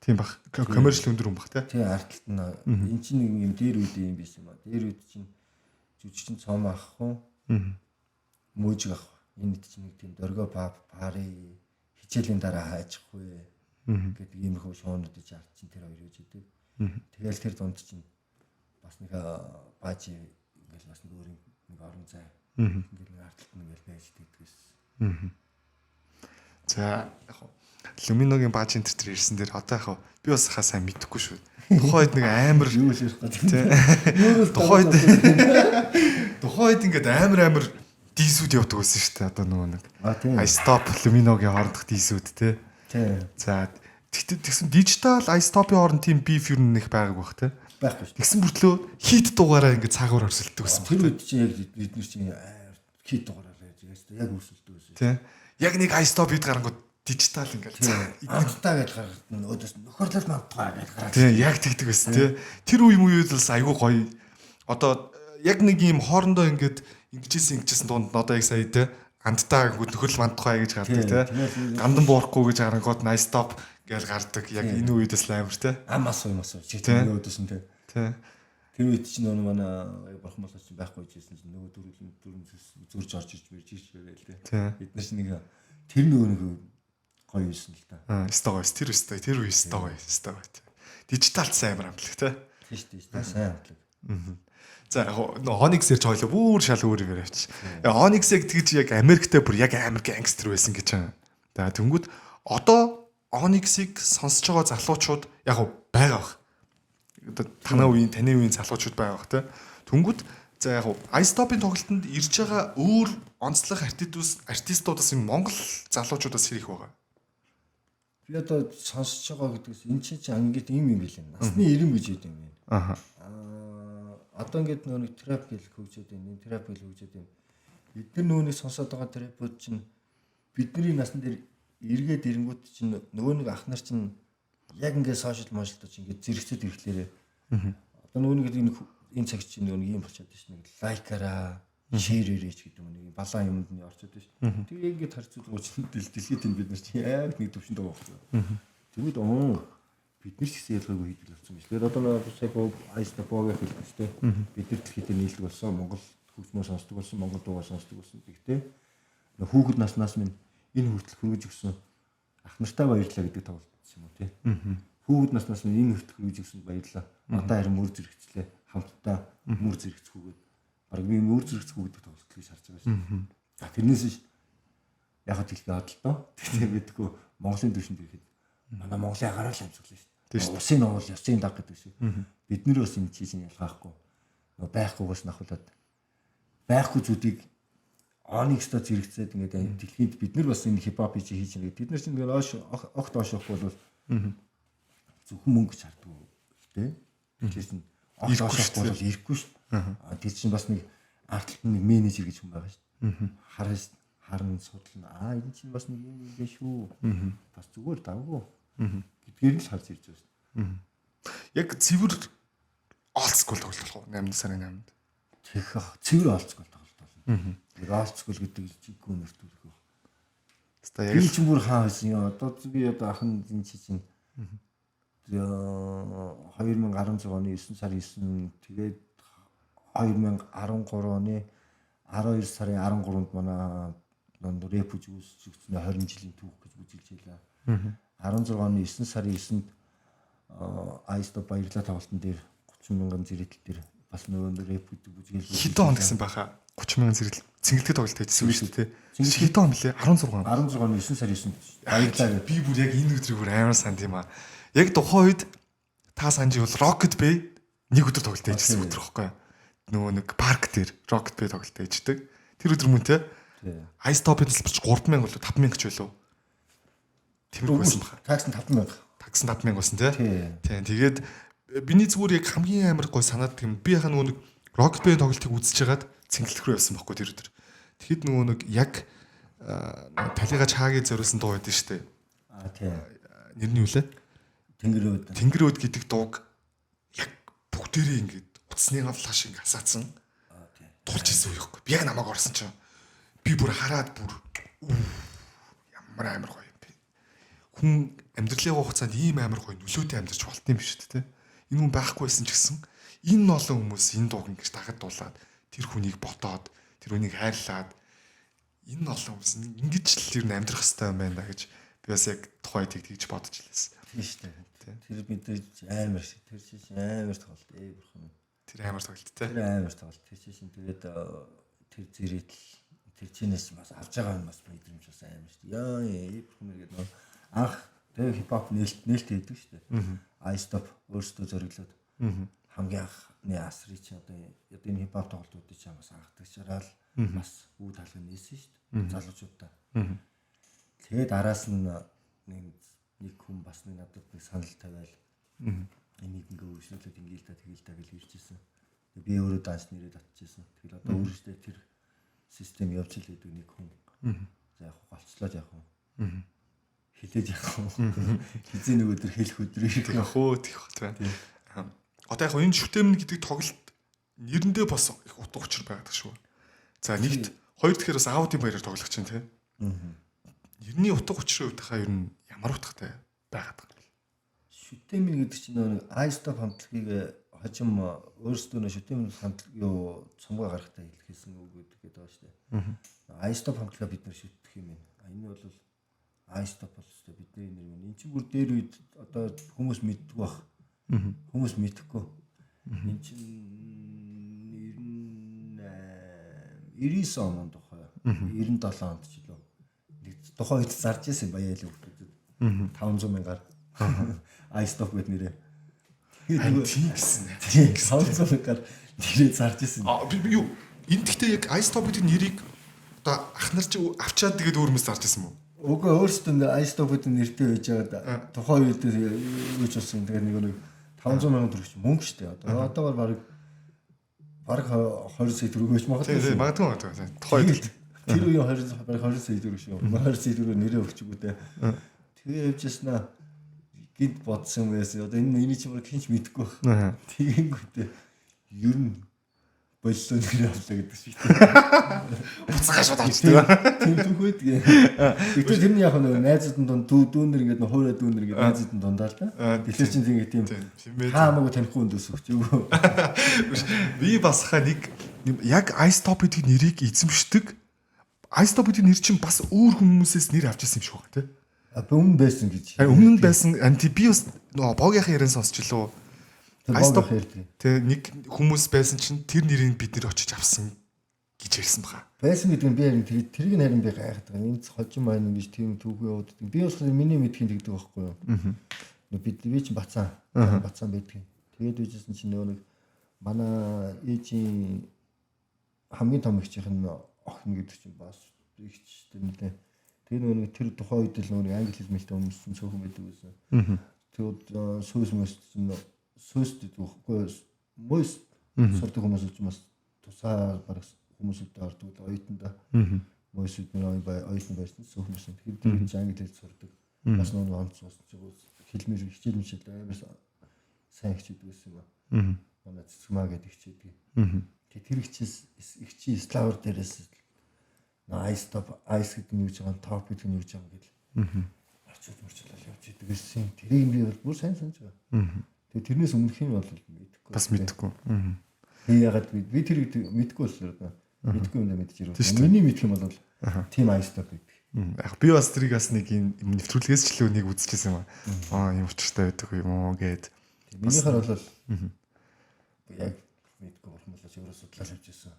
Speaker 1: Тийм бах. Коммерчл өндөр юм бах тий.
Speaker 2: Тий арталт нь эн чинь нэг юм дээр үед юм биш юм аа. Дээр үед чинь жүжигчин цом авахгүй. Мөөжиг авах. Энэ чинь нэг тийм дөргөө пари хичээлийн дараа хайчихгүй гэдэг иймэрхүү шуунууд ич ард чинь тэр хоёр үж идэг. Тэгэл тэр дунд чинь бас нэг баажи ингээл бас нэг өөр нэг орон зай. Ингээл нэг арталт нь ингээл байж идэгээс.
Speaker 1: За яг Люминогийн баажийн тэр ирсэн дээр одоо яг би бас хаа сайн мэдэхгүй шүү. Тухайд нэг амар
Speaker 2: юу л ярих гэдэг.
Speaker 1: Тухайд ингээд амар дисүүд явдаг байсан шүү дээ. Одоо нөгөө нэг I stop Luminoгийн хоорондох дисүүд тий. За тэгсэн дижитал I stop-ийн хооронд тийм beef юу нэг байгааг бах тий.
Speaker 2: Байхгүй шүү.
Speaker 1: Тэгсэн мөртлөө хит дугаараа ингээд цаагаар өрсөлдөг байсан.
Speaker 2: Тэр үед чинь яг бид нар чинь хит дугаараа яг өрсөлдөг байсан.
Speaker 1: Тий. Яг нэг I stop ид гарангууд дижитал ингээд
Speaker 2: амтаа гэж гаргад өөдөөс нөхөрлөл мантгаа гэж гараад.
Speaker 1: Тий, яг тэгдэг байсан тий. Тэр үе үед л айгүй гоё. Одоо яг нэг юм хоорондоо ингээд ингэжсэн дунд одоо яг сая тий андтаа нөхөрлөл мантгаа гэж гардаг тий. Гандан буурахгүй гэж гарангууд nice stop гэж гардаг. Яг энэ үедээс л амар тий.
Speaker 2: Амаас чигээр өөдөөс нь тий.
Speaker 1: Тий.
Speaker 2: Тэр үед чинь нөгөө манай бурхан болооч байхгүй жийсэн чинь нөгөө дөрөв зурж орж ирж байгаал тий. Бид нар чинь нэг тэр нөгөө гоё юусэн л та.
Speaker 1: Өстой гоё. Тэр өстой гоё. Дижитал сайн амар амтлаг тий.
Speaker 2: Тийм шүү дээ. Сайн амтлаг.
Speaker 1: За яг Onyx ярьж хойлоо бүр шал өөр юм яриач. Onyx-ыг тэгж яг Америктэй бүр яг амар гангстер байсан гэж байна. За тэнгүүд одоо Onyx-ыг сонсож байгаа залуучууд яг байгаа бах. Одоо таны үеийн залуучууд байгаа бах те. Тэнгүүд за яг Ice Top-ын тоглолтод ирж байгаа өөр онцлог артистуудаас юм Монгол залуучуудаас хэрэг байгаа.
Speaker 2: Би одоо сонсож байгаа гэдгээс эн чинь ангид юм билээ. Насны ирэм гэж ядсан юм байна. Одоо ингээд нэг трап гэл хөгжөөд байна. Трап гэл хөгжөөд байна. Эдгээр нөөнийг сонсоод байгаа трапууд чинь бидний насны дээр эргээд ирэнгүүт чинь нөгөө нэг ах нар чинь яг ингээд сошиал мошлдоо чинь ингээд зэрэгцээд ирэхлээрээ одоо нөгөө нэг энэ цаг чинь нөгөө нэг юм болчиход байна шүү. Нэг лайкараа шеэрээрэж гэдэг нэг балаан юмд нь орчод байна шүү. Тэгээ ингээд харьцуулгууч дэлхийд энэ бид нар чинь яг нэг төвшөнд байгаа байхгүй. Тэгвэл бид нар ч гэсэн ялгаагүй хийдэг болсон юм. Тэгэхээр одоо нэг цаг Ice Top-ыг хэлчихтэй. Бид нар дэлхийд нийлдэг болсон. Монгол хөгжмөө сонсдог болсон. Монгол дуугаа сонсдог болсон. Тэгтээ хүүхэд наснаас минь энэ хүртэл хөргөж өгсөн ах нартай баярлалаа гэдэг тоглолт юм уу тий. Хүүхэд наснаас минь энэ хүртэл хөргөж өгсөнд баярлалаа. Одоо харин мөр зэрэгцлээ. Хамтдаа мөр зэрэгцгүүгээд баг би мөр зэрэгцгүү гэдэг тоглолт гэж харж байгаа шүү. Тэрнээс ш яг хэлбээ бодлоо. Тэгэхээр мэдгүй Монголын төвшөнд ирэхэд манай Монголын агараа л амжуулсан шүү. Усын уул ясын даг гэдэг шүү. Бид нэр бас энэ чийлэн ялгаахгүй. Нөгөө байхгүйгээс нахуулаад байхгүй зүйлийг Onyx-той зэрэгцээд ингээд дэлхийд бид нар бас энэ хипхоп хийж байгаа. Бид нар чинь ингээд огт оошохгүй бол зөвхөн мөнгө чарддаг тий. Тэгэхээр чинь огт оошохгүй бол ирэхгүй шүү. Тэр чинь бас нэг артлт нэг менежер гэж хүн байгаа шүү. Харин судлаа. Энэ чинь бас нэг юм юм шүү. Бас зүгээр давгүй. Гэдгээр нь л харж ирж байгаа шүү.
Speaker 1: Яг цэвэр олцгүй тоглолт болох уу? 8 сарын 8-нд.
Speaker 2: Цэвэр олцгүй тоглолт болно. Яг олцгүй гэдэг чиггүй нэртүүлэх үү.
Speaker 1: Тэстэ яг
Speaker 2: би ч бүр хаа байсан юм. Одоо би одоо ахын энэ чинь 2016 оны 9 сарын 9 тэгээд 2013 оны 12 сарын 13-нд манай рэп үзүүлсэн 20 жилийн түүх гэж үзүүлж байлаа. 16 оны 9 сарын 9-нд Ice Top баярлалаа тоглолтын дээр 30 мянган зритель дээр бас нөгөө рэп үзүүлж
Speaker 1: хэдэн он гэсэн баха 30 мянган зритель цэнгэлдэг тоглолт хийсэн шүү дээ. Хэдэн он блэ? 16 он.
Speaker 2: 16 оны 9 сарын 9-нд баярлалаа.
Speaker 1: Би бүр яг энэ өдрийг бүр амар санд юм аа. Яг тухайн үед та санаж бол Rocket Bay нэг өдөр тоглолт хийжсэн өдөр байхгүй юу? Нөгөө нэг парк дээр Rocket Bay тоглолт хийждэг. Тэр өдөр мөн те. Ice Top-ын тасалбарч 3000 болоо 5000 ч байлоо. Тэмрэг байсан баха.
Speaker 2: Такс нь 5000.
Speaker 1: Такс нь 5000 байсан те. Тийм. Тэгээд биний зүгээр яг хамгийн амар гой санаад тийм би яхаа нөгөө нэг Rocket Bay тоглолтыг үзэж хагаад цэнгэлэх рүү явсан байхгүй тэр өдөр. Тэгэхэд нөгөө нэг яг талига чаагийн зориулсан дуу байдсан шүү дээ.
Speaker 2: Тийм.
Speaker 1: Нэр нь юу лээ? Тэнгэр өөд гэдэг дууг яг бүгдээрээ ингээд утасныгаа флаш ингээд хасаацсан. Тулж исэн үе байхгүй. Би яг намайг орсон чинь би бүр хараад бүр ямар амар гоё юм бэ. Хүн амьдралын хугацаанд ийм амар гоё нөлөөтэй амьдарч болт юм биш үү те. Энэ хүн байхгүй байсан ч гэсэн энэ олон хүмүүс энэ дууг ингэж дахад дуулаад тэр хүнийг ботоод тэр хүнийг хайрлаад энэ олон хүмүүс ингэж л ер нь амьдрах хэрэгтэй юм байна гэж би бас яг тухайд тэгж бодож илээсэн.
Speaker 2: Тийм шүү дээ. Тэр мэдээж амар шиг тэр чинь амар тоглолт бурхан.
Speaker 1: Тэр амар тоглолт те.
Speaker 2: Тэр амар тоглолт. Тэр чинь тэгээд тэр зэрэгтэл тэр чинээс бас авч байгаа юм бас мэдрэмж бас амар шүү дээ. Яа бурхан гэдэг нөө анх тэр хипхоп нээлт хийдэг шүү дээ. Ice Top өөрсдөө зориглоод хамгийн анхны асрыг чи одоо энэ хипхоп тоглолтуудыг чи бас анхдагчараа л бас үе талыг нээсэн шүү дээ. Залуучуудаа. Тэгээд араас нь нэг хүн бас нэг надад нэг санал тавиал энийг ингээ өөрчлөлт ингээл та тэгэл та гэж ирчихсэн. Би өөрөө данс нэрээ татчихсан. Тэгэл одоо өөрөөсөө тэр систем явж л гэдэг нэг хүн. За яг голцлоод яг хүн. Хилээж яг хүн. Хизээ нэг өдөр хэлэх өдөр ирэх
Speaker 1: яг хөө тийх байна. Одоо яг энэ шүтэмн гэдэг тоглолт нэрэндээ бас их утга учир байгаад шүү. За нэгт хоёр дахь бас аудио баяраар тоглох чинь тий. Ерний утга учирын хувьд хаа ер нь ямар утгатай байгаад байгаа юм.
Speaker 2: Шүтэмн гэдэг чинь нэг Ice Top хамтлагийг хожим өөрсдөө шүтэмн хамтлаг юу цомгоо гаргахтаа хэлсэн үг гэдэг байгаа шүү дээ. Ice Top хамтлага бид нар шүтдэх юм байна. Энэ бол Ice Top бол шүү дээ бидний нэр юм. Энд чинь бүр дээр үед одоо хүмүүс мэддэг бах. Хүмүүс мэдэхгүй. Энд чинь 99 он тухай. 97 онд ч лөө. Тухайн үед зарж ирсэн баяа л хүүхдүүд. 500 мянгаар. iStop гэд нэрээ.
Speaker 1: Тийм гэсэн.
Speaker 2: Тийм 500 мянгаар нэрээ зарж ирсэн.
Speaker 1: Юу энэ гэхдээ яг iStop гэдэг нэрийг одоо ах нар чи авчаад тэгээд өөр хүмүүс зарж ирсэн мүү?
Speaker 2: Үгүй өөрсдөө iStop-ийн нэртэй байж байгаа тухайн үед юу ч болсон тэгээд нэг 500 сая төгрөг мөнгө шүү дээ. Одоогоор баг 20 сая төгрөг гэж магадгүй.
Speaker 1: Тийм магадгүй. Тухайн үед
Speaker 2: тэр үеийн 20 сая төгрөг шүү. 20 сая төгрөг нэрээ өгчгүй дээ. Тэгээ явж яснаа гид бодсон байсан. Одоо энэ чинь баг хинч мэдэхгүй байна. Тэгэнгүүтээ ер нь боллоо нэрээ авлаа гэдэг шиг.
Speaker 1: уцгаа шууд авчихдаг.
Speaker 2: Тийм түүхээд. Гэтэ тэр нь яг нэг найзуудын дунд дүүнэр ингээд хуурай дүүнэр ингээд найзуудын дундаа л да. Тэгэхээр чинь тийм хаамаагүй танихгүй хүндээс өгчөөгөө.
Speaker 1: Би бас хаа нэг яг iStop гэдэг нэрийг эзэмшдэг. iStop гэдэг нэр чинь бас өөр хүмүүсээс нэр авч ирсэн юм шиг байна тий.
Speaker 2: Өмнө байсан гэж.
Speaker 1: Өмнө нь байсан. Би бас нөгөө богийнхаа ярен сонсчлоо. iStop тэгээ нэг хүмүүс байсан чинь тэр нэрийг бид нэр очиж авсан гэж ярьсан баха.
Speaker 2: Байсан гэдэг нь би харин тэрийг нь харин би гайхдаг. Энэ хожим маань ингэж тийм түүхээ явуулдаг. Би бас миний мэдхийн тэгдэг байхгүй юу. Би чинь бацаан байдаг. Тэгээд үжсэн чинь нөгөө нэг манай ээжийн хамгийн том ихчийнх нь охин гэдэг чинь бас ихч нэлээ. Тэр нөгөө тэр тухайн үед л нөгөө англи хэл мэлтэй хүмүүссэн цөөхөн байдаг байсан. Тэгээд сөөс гэхгүй мөс сурдаг хүмүүс ч бас тусаа бараг хүмүүсүүд ордог оюутанда мөсүүд нэр оюутан байсан хүмүүс. Тэгэхээр тэр англи хэл сурдаг. Бас нөгөө онц хэлмэр хичээл мичээл амар сайн хичээдэг байсан юм. Манай цэцгмаа гэдэг хичээдэг. Тэгээд тэр ихчийн славар дээрээс iStop ice гэдэг нь юу гэж байгаа, top гэдэг нь юу гэж байгаа гэдэл. Арчууд мөрчлөл явж идэг гэсэн. Тэрийг би бол бүр сайн санаж байгаа. Тэгээд тэрнээс өмнөх нь бол мэдэхгүй.
Speaker 1: Бас мэдэхгүй.
Speaker 2: Тэгээ ягаад би тэрийг мэдэхгүй боллоо. Мэдгүй юм даа мэдчихэв. Миний мэдх юм бол team iStop гэдэг.
Speaker 1: Яг би бас тэрийг бас нэг юм нэвтрүүлгээс ч л нэг үзчихсэн юм аа. Юм учиртай байдаг юм уу гэд.
Speaker 2: Минийхэр бол яг мэдгүй болох юм болоо өөрө судлаад авч ирсэн.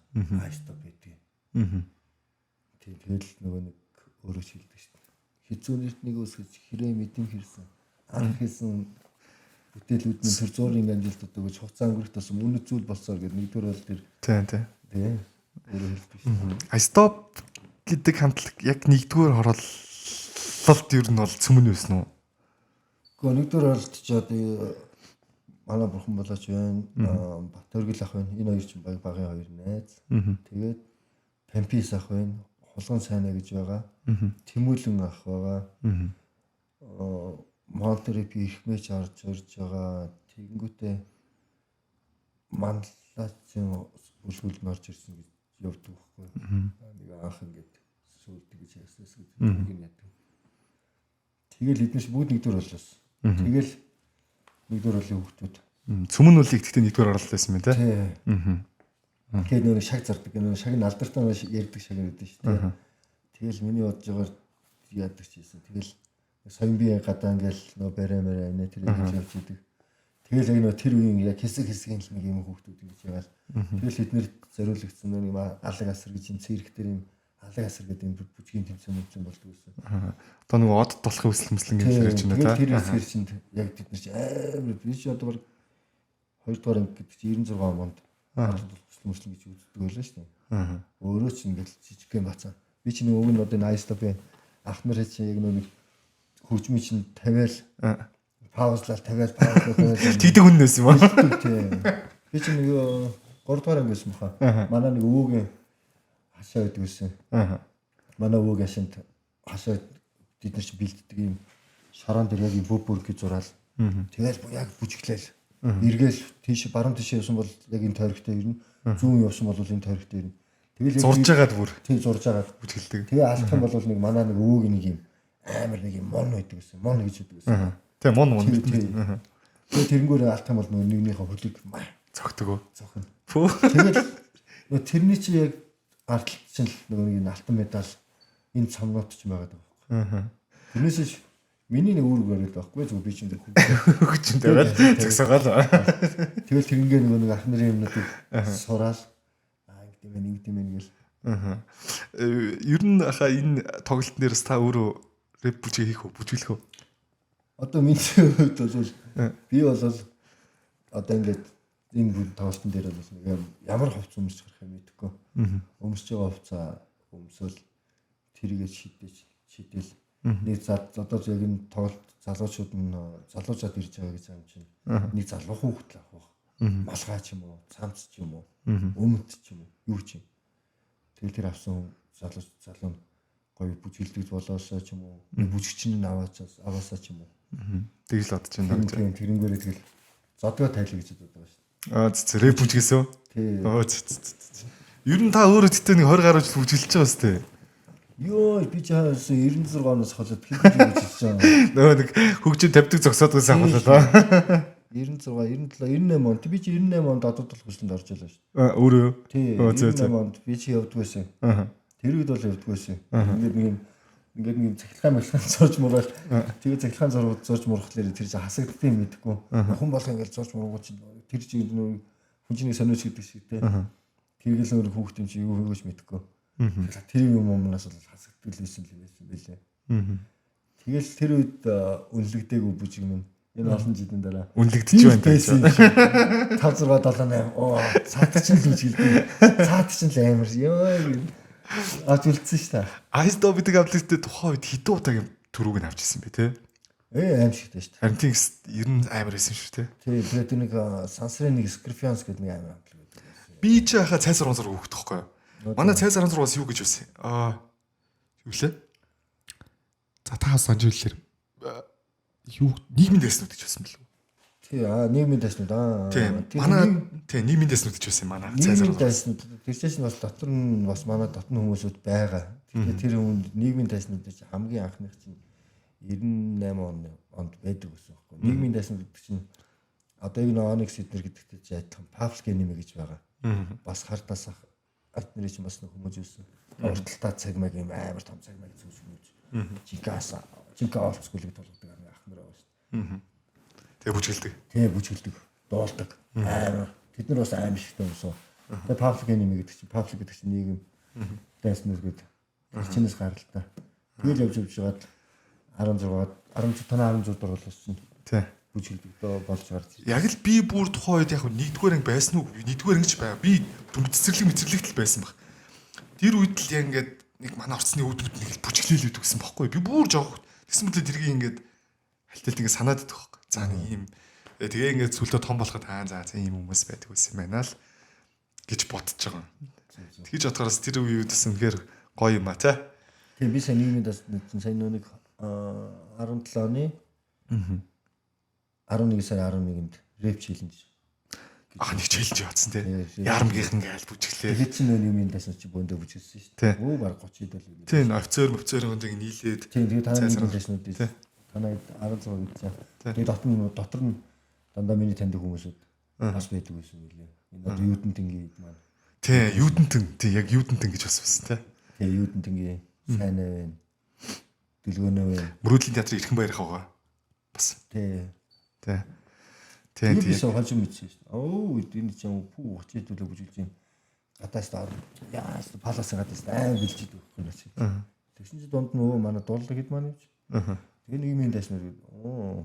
Speaker 2: iStop гэдэг. Тэгэл нөгөө нэг өөрөө шилдэг шүү дээ. Хизүү нэрт нэг үсгэж хэрэг мэдэм хэрсэн. Анх хийсэн бүтээлүүд нь тэр зуурын амжилт одоо гэж хугацаа өнгөрөх тусам үнэ зүйл болсоор гэдэг нэгдүгээр бол тэр тийм өөрөө хэлдэг шүү.
Speaker 1: iStop гэдэг хамтлаг яг нэгдүгээр хорооллолт ер нь бол цөмөн байсан уу?
Speaker 2: Гэхдээ нэгдүгээр хороолт ч одоо манай бурхан болооч байна. Батөргөл ах байна. Энэ хоёр чинь багын хоёр найз. Тэгээд Пампис ах байна. Хулган сайна гэж байгаа. Тэмүүлэн ах байгаа. Монтерепи ихмэж орж байгаа. Тэгэнгүүтээ манлаацын бүлгүүл орж ирсэн гэж явдаг байхгүй. Нэг анх ингээд сүлдэг гэж ясаас гэж юм яадаг. Тэгэл эднээс бүгд нэгдүгээр боллоо. Тэгэл нэгдүгээр болын хүүхдүүд.
Speaker 1: Цөмөн үлийг гэхдээ нэгдүгээр оролт байсан юм тий.
Speaker 2: Тэгээд нөгөө шаг зардаг. Нөгөө шаг нь алдартай ярьдаг шаг гэдэг шүү дээ. Тэгэл миний бодож байгаагаар яадаг ч ийсэн. Тэгэл соён бие гадаа ингээл нөгөө бараймаар нэ тэр ингэж явж идэг. Тэгэл яг нөгөө тэр үеийн яг хэсэг л нэг юм хүүхдүүд ингэж яагаад. Тэгэл эднэр зориулагдсан нөгөө юм алаг асар гэж юм цэрэг дээр юм алаг асар гэдэг юм бүжгийн тэмцээн болдог гэсэн.
Speaker 1: Одоо нөгөө од толох өсөл мөслөн гэж ярьж байна та.
Speaker 2: Тэр хэсгэр чинь яг бид нар чи амар би чи одоо 2 дугаар анги гэдэг чи 96 онд мөслөн гэж үздэг байлаа шүү дээ. Өөрөө ч ингээл жижигхэн бацаа. Би чи нөгөө нь одоо iStop-ийн ах нар чи яг нэг хөгжмийн чинь тавиал паузлал тавиал
Speaker 1: тэгдэг хүн байсан юм
Speaker 2: аа. Би чи нөгөө 3 дугаар анги байсан баха. Манай нэг өвөөгийн хашаа байдаг гэсэн. Манай өвөөгийн хашаанд хашаа бид нар чи бэлддэг юм шороон дээр яг бүр гэж зураал. Тэгэл яг бүжиглээл. Эргээл тийш баруун тийш явсан бол яг энэ тойрогтой ирнэ. Зүүн явсан бол энэ тойрогтой ирнэ. Тэгэл
Speaker 1: зурж агаад бүр.
Speaker 2: Тийм зурж агаад
Speaker 1: бүжгэлдэг.
Speaker 2: Тэгээ алах юм бол нэг манай нэг өвөөгийн нэг юм амар нэг юм мон байдаг гэсэн. Мон гэж байдаг гэсэн.
Speaker 1: Тэгээ мон.
Speaker 2: Тэгээ тэрнгүүр алах юм бол нэгнийхээ хөлийг
Speaker 1: цогтгоо.
Speaker 2: Цохно. Тэгэл тэрний чи яг ардталчин нэг алтан медаль энэ цамнууд ч байгаа даа. Тэрнээс миний нэг үүрэг барил байхгүй зүгээр би ч энэ
Speaker 1: хөгжин тавиад зөксөгаал.
Speaker 2: Тэгэл тэрнгээ нэг ах нарын юмнуудыг сураал. Ингэдэм гэл.
Speaker 1: Аа. Ер нь хаа энэ тоглолтын дээрс та өөрөө рэп бүжиг хийх үү? Бүжиглэх үү?
Speaker 2: Одоо миний хувьд бол би бол одоо ингээд энэ бүр тоглолтын дээр бол нэг ямар хувцас өмсч гарах юм мэдэхгүй. Өмсөж байгаа хувцаа өмсөөл тэрийгээ шидэл нэг одоо яг энэ тоглолт залуучууд нь залуучаад ирж байгаа гэж юм чинь нэг залуу хүүхэд л авах малгай ч юм уу цамц ч юм уу өмд ч юм уу юу ч юм тэгэл тэр авсан залуу нь гоё бүжгэлдэг болоосоо ч юм уу бүжигчин нь аваасаа ч юм уу
Speaker 1: Тэгэл бодож байна.
Speaker 2: Тэрнгээрээ тэгэл зодгоо тайлаа гэж боддог
Speaker 1: Аа
Speaker 2: шүү.
Speaker 1: рэп бүжгээсөө.
Speaker 2: Тий.
Speaker 1: Ер нь та өөрөө тэтэ нэг 20 гаруй жил бүжгэлж байгаа сте.
Speaker 2: Йоо би чаас 96 оноос хойш хэн бүжгэлж байгаа.
Speaker 1: Нөгөө нэг хөгжим тавьдаг зогсоод байсан болоо.
Speaker 2: 96, 97, 98 онд би чи 98 онд одод бол хүслэнд орж ялаа шүү.
Speaker 1: Өөрөө.
Speaker 2: Тий. 98 онд би чи явдаг байсан. Тэр үед бол явдаг байсан. Ингээд нэг цахилгаан мэлхэн зурж муурал. Тэгээ цахилгаан зурж муурхлаар тэр чинь хасагддгийг мэдэхгүй. Хүн болго ингээд зурж муургуу чинь тэр чинь нөө хүнчний сониуч гэдэг шиг те. Тэргээл өөр хүүхд юм чи юу хийгөөч мэдэхгүй. Тэр юм өмнөөс бол хасагддаг байсан л байлээ. Тэгэл тэр үед үнэлэгдээгүй бүжиг минь энэ олон жилийн дараа
Speaker 1: үнэлэгдэж байна гэж.
Speaker 2: 5 6 7 8 оо цаад чинь л бүжгэлдэг. Цаад чинь л амар ёо Атулцсан шүү дээ.
Speaker 1: Ice Dog гэдэг аппликейшнтэй тухайн үед хэдэн удаагийн төрүүг нь авчихсан бэ те?
Speaker 2: Аимшигтай шүү дээ.
Speaker 1: Харин тийм ер нь амар байсан шүү те.
Speaker 2: Тий, тэгээд нэг сансрын нэг Scorpions гэдэг нэг амар аппликейшн.
Speaker 1: Би ч яхаа цайсар онцор хөөх тоххой. Манай цайсар онцор бас юу гэж байсан? Юу лээ? За та санаж үлээр юу нийгмийн дэснүүд гэж байсан бэл үү?
Speaker 2: Тий, нийгмийн дэснүүд
Speaker 1: манай нийгмийн дэснүүд гэж байсан манай цайсар
Speaker 2: дэснүүд. Тэр чинь бас дотор нь бас манай дотны хүмүүсүүд байгаа. Тэгэхээр тэр хүн нийгмийн дэснүүд чинь хамгийн анхных чинь 98 онд байдаг гэсэн юм. Нийгмийн дэснүүд гэдэг чинь одоо энэ Onyx эднэр гэдэгтэй чинь адилхан Public Enemy гэж байгаа. Бас хардаас атнэр чинь бас хүмүүс юусэн. Урталтаа цагмаг юм амар том цагмаг зүсгүүж. Жинка олцгуулыг толгодог ахнар байгаа шүү.
Speaker 1: Тэгээ бүжгэлдэг.
Speaker 2: Тэгээ бүжгэлдэг. Дуулдаг. Амар. Тэд нар бас аим шигтэй юмсуу. Тэгээ Public Enemy гэдэг чинь Public гэдэг чинь нийгэм дэснүүд чинээс гаралтай. Тэгэл явж байгаад 16 16 дурлал чинь.
Speaker 1: Тий.
Speaker 2: Бүжгэлдэг болж гарч.
Speaker 1: Яг л би бүр тухайн үед яг нэгдүгээр анги байсан уу? Нэгдүгээр ангич байга. Би цэцэрлэг л байсан баг. Тэр үед л яг ингээд нэг манай орцны үүдүүд нэг л бүжгэлээлүүд гэсэн бохоггүй. Би бүр жоох. Тэгсэн мэт л тэргийг ингээд хальталт ингээд санаад идэх баг. За нэг юм. Тэгээ ингээд сүлдө том болоход за ийм хүмүүс байдаг байсан юм байна л гэж бодож байгаа. Тэгж бодохоос тэр үед бас үнэхээр гоё юм а тий.
Speaker 2: Тэгээ би сайн нийгмийн дэснүүд сайн нэг 17 оны 11 сарын 11-нд рэп челленж.
Speaker 1: Нэг челленж явуулсан тий. Ярамгийнхан гээл бүжиглээ.
Speaker 2: Тэгээд чинь нийгмийн дэснүүд чи бөөндөө бүжгэлсэн шүү дээ. Өө баг 30 хэд л.
Speaker 1: Тий, офицерын нэг нийлээд.
Speaker 2: Тий, тэгээд та нийгмийн дэснүүд тий. Танай 16 гэж. Тэгээд дотор нь дандаа миний таньдаг хүмүүсүүд бас байдаг байсан үлээ. Энэ одоо Юдентингийн маань.
Speaker 1: Тий, Юдентин. Тий, яг Юдентин гэж бас байсан тий.
Speaker 2: Тий, Юдентингийн сайн аа. Дэлгөөнөө вэ.
Speaker 1: Мөрөөдлийн театрын эрхэн баярх байгаа. Бас.
Speaker 2: Тий.
Speaker 1: Тий.
Speaker 2: Тий. Би сохолж мэдсэн шүү дээ. Оо, энэ чинь пүү 30 төлөө бүжгэлж юм. Гадаас даа. Яа, палас гадаас аим бэлжиж өгөх юм чи. Тэгсэн чи дунд нь манай дуулдаг хэд маань юм чи. Тэгээ нэг юм дэснэр. Оо.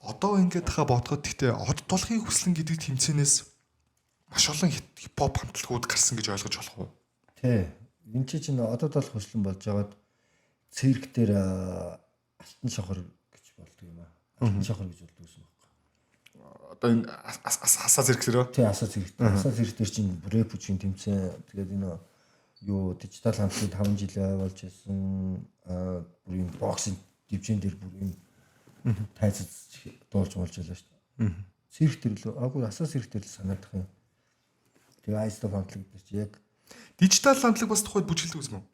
Speaker 1: Одоо ингээд хаа бодоход гэхдээ од толгын хүслэн гэдэг тэмцээнээс маш олон хипхоп хамтлагууд гарсан гэж ойлгож болох уу?
Speaker 2: Тий. Энд чинь одоо тол хүслэн болж байгаад цирк дээр алтан шохор гэж болдог юм аа. Алтан шохор гэж болдог юм байна.
Speaker 1: Одоо энэ асаа зэрэг лөө?
Speaker 2: Тий, асаа зэрэг. Асаа зэрэг дээр чинь рэп үчийн тэмцээн тэгээд энэ юу дижитал хамтлагт 5 жил болж байсан бүр юм боксинг дивжин дээр бүр юм тайцаж дуулж болж байлаа шүү дээ. Цирк төр л агуу асаа цирк төр л санагдах юм. Тэгээ Ice Dog хамтлаг дээр чи яг
Speaker 1: дижитал хамтлаг бас тухайд бүжгэлдэг юм уу?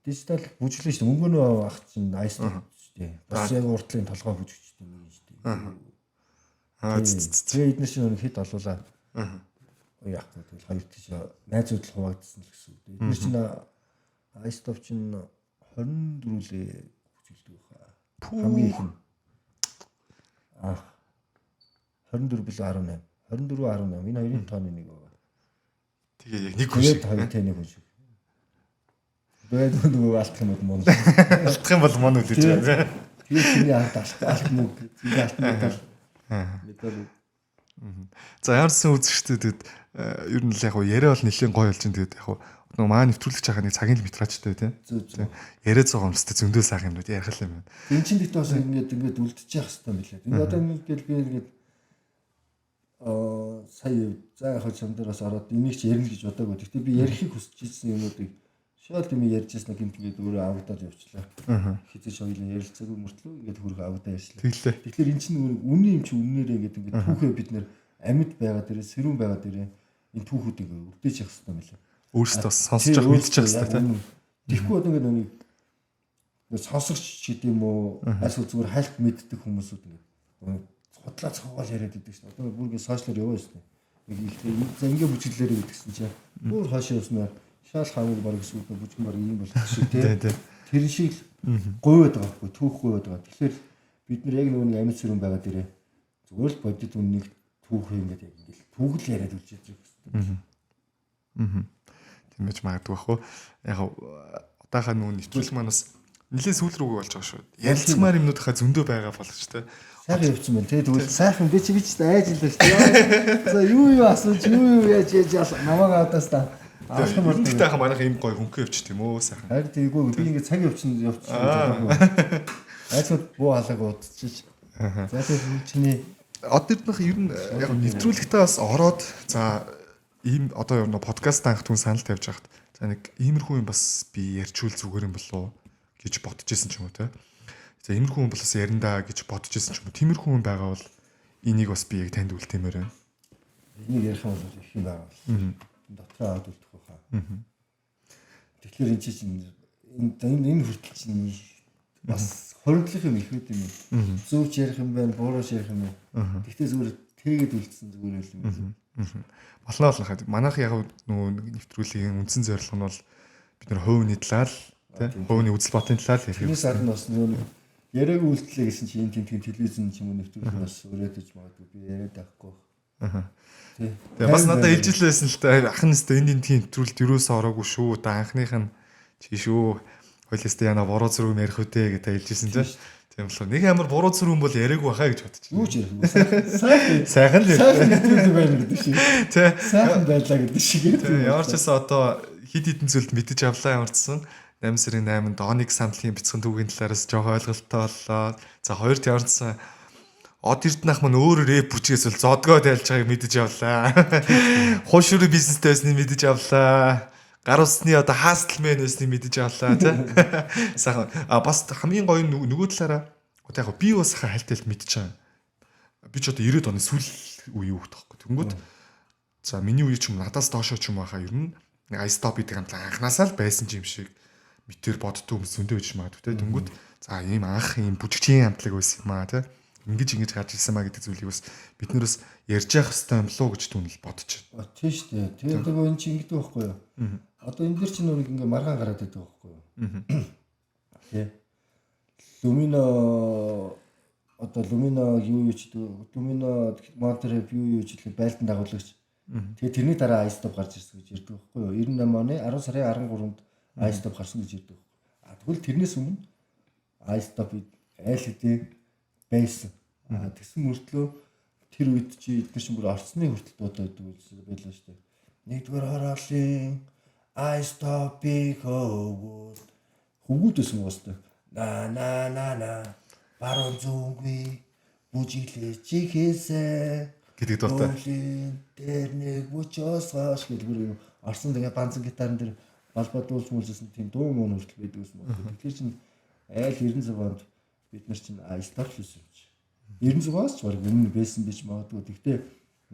Speaker 2: Дижитал бүжиглэн шүү дээ. Мөнгөнөө ах чинь Ice Dog шүү дээ. Бас яг уртлын толгой бүжигчтэй юм шүү дээ. Тэгээ эдгээр чинь нэг хэд олуулаа. Яг тэгэл хоёр тийш найзууд л хуваагдсан л гэсэн үг. Эдгээр чинь Ice Dog чинь 24-лээ бүжгэлдэг хаа. Хамгийн их нь 24 бил 18. 24 18. Энэ хоёрын тооны нэг байгаа.
Speaker 1: Тэгээ яг нэг хүн шиг.
Speaker 2: Тэгээд хоёр тэнэг хүн шиг. Тэгээд нөгөө алдах юм бол мөн.
Speaker 1: Алдах юм бол мөн үлээж байгаа.
Speaker 2: Тэгээд чиний алт мөг зингээ алт мөг. Мэдээ.
Speaker 1: За ямарсан үзэгчдэд ер нь л яг яриа бол нэлээд гоё болж байна. Тэгээд яг нөгөө маа нэвтрүүлэгч хахаа нэг цагийн метражтай тийм. Яриад байгаа юмстай зөндөө сайхан юмнууд ярих юм байна.
Speaker 2: Энд чинь дэхтэй бас ингээд үлдчих хэвээр юм билээ. Энэ одоо ингээд би ингээд сая за яг чам дээр бас ороод энийг ч ярина гэж бодоагүй. Гэхдээ би ярихыг хүсэж ирсэн юмнуудыг шал юм ярьжсэн гэмт ингээд өөрөө авагдаад явчлаа. Хизээч хоёулаа ярилцаагүй мөртлөө ингээд хөргө авагдаа ярьчлаа. Тэгэхээр эн чинь үнэн юм чи үннээрээ ингээд түүхээ бид нэр амьд байгаа дээрээ сэрүүн байгаа дээрээ энэ түүхүүдийг өрдөөж явах хэрэгтэй юм билээ.
Speaker 1: Өөрсдөө сонсож явах мэдчих хэрэгтэй тийм.
Speaker 2: Тэгэхгүй одоо ингээд нэг сонсогч ч гэдэг юм уу эсвэл зүгээр хальт мэддэг хүмүүсүүд ингээд худлаа цогоол яриад идэг шин. Одоо бүр ингээд сошиалор яваа шин. Нэг их ингээ бүжиглэлээр гэдгсэн чинь бүр хаашаа явснаар шал хамаг баг сүлд бүжгэн баг юм болох шиг тийм. Тэр шиг гойвод байгаа байхгүй түүх гойвод байгаа. Тэгэхээр бид нар яг нөгөө нэг амьд сэрүүн байгаа дээрээ зүгээр л бодит үннийг түүх ингээд яг ингээд түүхэл яриад үлж яж байгаа.
Speaker 1: Тийм байж магадгүй бах уу. Яг одоохоо нөгөө нэвтрүүлэг маань бас нэлээд сүүл рүүгээ болж байгаа шүү. Ярилцмаар юмнууд хаа зөндөө байгаа болгоч тэ.
Speaker 2: Сайхан явцсан байна тий. Тэгвэл сайхан би ч айжлаа шүү. За юу асууж юу яаж намайг авдаас та.
Speaker 1: Авах юм бол тэгтээ хаа манайх ийм гоё хөнгөө явчих тийм үү сайхан.
Speaker 2: Харин тийггүй би ингээд цаг явчихсан. Айцуд буу халааг удчих. За тэгэхээр чиний
Speaker 1: оддынх ер нь яг нэвтрүүлэгтээ бас ороод за ийм одоо юу подкаст анх түн санал тавьж хахад за нэг иймэрхүү юм бас би ярьчул зүгээр юм болов гэж бодож исэн ч юм уу те. За иймэрхүү юм болоос яриндаа гэж бодож исэн ч юм уу. Тиймэрхүү юм байгаа бол энийг бас би яг танд үлдээмээр байна.
Speaker 2: Энийг ярих юм бол их юм байгаа. Дотроо аваад үлдэх байхаа. Тэгэхээр энэ чинь энэ хүртэл чинь бас хоригдлох юм их үт юм. Зөвч ярих юм байна, буурууш ярих юм байна. Гэхдээ зүгээр тэгээд үлдсэн зүгээр юм.
Speaker 1: Болно болно хаа. Манайх яг нөгөө нэвтрүүлгийн үндсэн зорилго нь бол бид нэр хувийн талаар тийм хувийн үзэл бодолын талаар ярих.
Speaker 2: Тэрнээс гадна бас нөгөө яриаг үйлдэлээ гэсэн чинь энэ тэмтгэн телевизэн ч юм уу нэвтрүүлэг бас өрөөдөж магадгүй би яриад байхгүй.
Speaker 1: Тэгээ бас надад хэлжлээсэн л та ахын нэстэ энэ нэвтрүүлэлт юусоо ороогүй шүү. Одоо анхных нь чи шүү. Хойлостой яна буруу зүрх ярих үтэй гэдэг хэлжсэн тийм. Тийм болов. Нэг амар буруу зүрх юм бол яриаггүй бахаа гэж бодчих.
Speaker 2: Юу ч ярихгүй. Сайхан л нэвтрүүлэг байна гэдэг шиг.
Speaker 1: Тий.
Speaker 2: Сайхан байлаа гэдэг шиг.
Speaker 1: Ямар ч байсан одоо хид хідэн зүйлд мэдэж авлаа ямарчсан. 8 сарын 8-нд Оник самтлагийн бяцхан түүхийн талаараас жоох ойлголттой боллоо. За хоёрт ямарчсан Од Эрдэнэх мань өөр рэп бүчгээс л зодгоо тайлж байгааг мэдэж авлаа. Хуушруу бизнестэй байсныг мэдэж авлаа. Гар усны одоо хаастлмен байсныг мэдэж авлаа тий. Сайхан бас хамгийн гоё нөгөө талаараа одоо яг би бас хальтайлт мэдчихээн. Би ч одоо 90-ад оны сүүл үе юу гэх тоххой. Тэнгүүд за миний үе ч юм надаас доошоо ч юм байхаа ер нь I stop гэдэг юм анханасаа л байсан юм шиг мэтэр боддгоо хүмүүс зөндөө байж магадгүй тий. Тэнгүүд за ийм анх ийм бүжигчийн амтлаг байсан юм аа тий. Ингэж гарч ирсэн маа гэдэг зүйлийг бас бид нэрс ярьж явах хэрэгтэй юм луу гэж түнэл бодож байна.
Speaker 2: Тийм шүү дээ. Тэгээд нөгөө энэ чинь ингэдэг байхгүй юу? Одоо энэ дэр чинь нэг ингээ маргаан гараад байдаг байхгүй юу? Тий. Lumino юу ч Lumino Monterey юу ч гэх байлдан дагуулагч. Тэгээд тэрний дараа iStop гарч ирсэн гэж ярьдаг байхгүй юу? 98 оны 10 сарын 13-нд iStop гарсан гэж ярьдаг. Тэгвэл тэрнээс өмнө iStop айл хэдийн байсан. Тэгсэн мөртлөө тэр үед чи эдгээр чинь бүр орцны хүртэл дуудаад байлаа шүү дээ. Нэгдүгээр хороолын I stop big hole. Хөвгүүдсэн уустай. На баруун зүггүй бүжиглээ чихээсэ
Speaker 1: гэдэг дуутай.
Speaker 2: Тэр нэг бүчоосгош гэдэг бүр орсон тэгээ банцан гитарын дээр балбадуулж мүлжсэн тийм дуу мөн хүртэл байдаг юм байна. Тэгэхээр чинь айл 96 онд бид нар чинь iStop хийсэн юм чи. 96-аас ч баг өмнө байсан биш магадгүй. Гэхдээ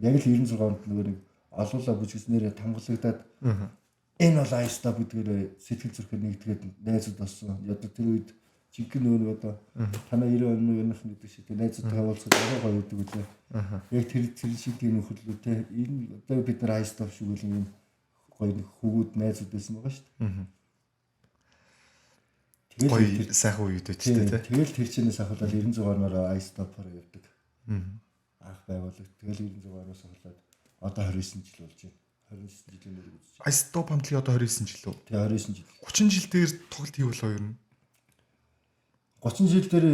Speaker 2: яг л 96 онд нөгөө нэг олуулаа бүжгэснээрээ тамгалагдаад энэ бол iStop гэдгээр сэтгэл зүрхээр нэгдгээд найзууд болсон. Одоо тэр үед жинхэнэ нөгөө одоо танаа 90 оны өмнөх гэдэг шиг найзуудтай уулзах арай гоё өгдөг үлээ. Яг тэр шиг тийм нөхөрлөө те. Энэ одоо бид нар iStop шиг үл юм гоё хөвгүүд найзууд байсан байгаа шүү дээ.
Speaker 1: Гоё сайхан үед өчтэй тий.
Speaker 2: Тэгэл тэр чинээс ахвал 96 оноор iStop-оор явдаг. Анх байгуулдаг. Тэгэл 96 оноос ахвал одоо 29 жил болж байна. 29 жилийн өмнө үзэж.
Speaker 1: Ice-Stop хамтлагийн одоо 29 жил үү?
Speaker 2: Тэгээ 29 жил.
Speaker 1: 30 жил дээр тоглолт хийв болоо ер нь.
Speaker 2: 30 жил дээр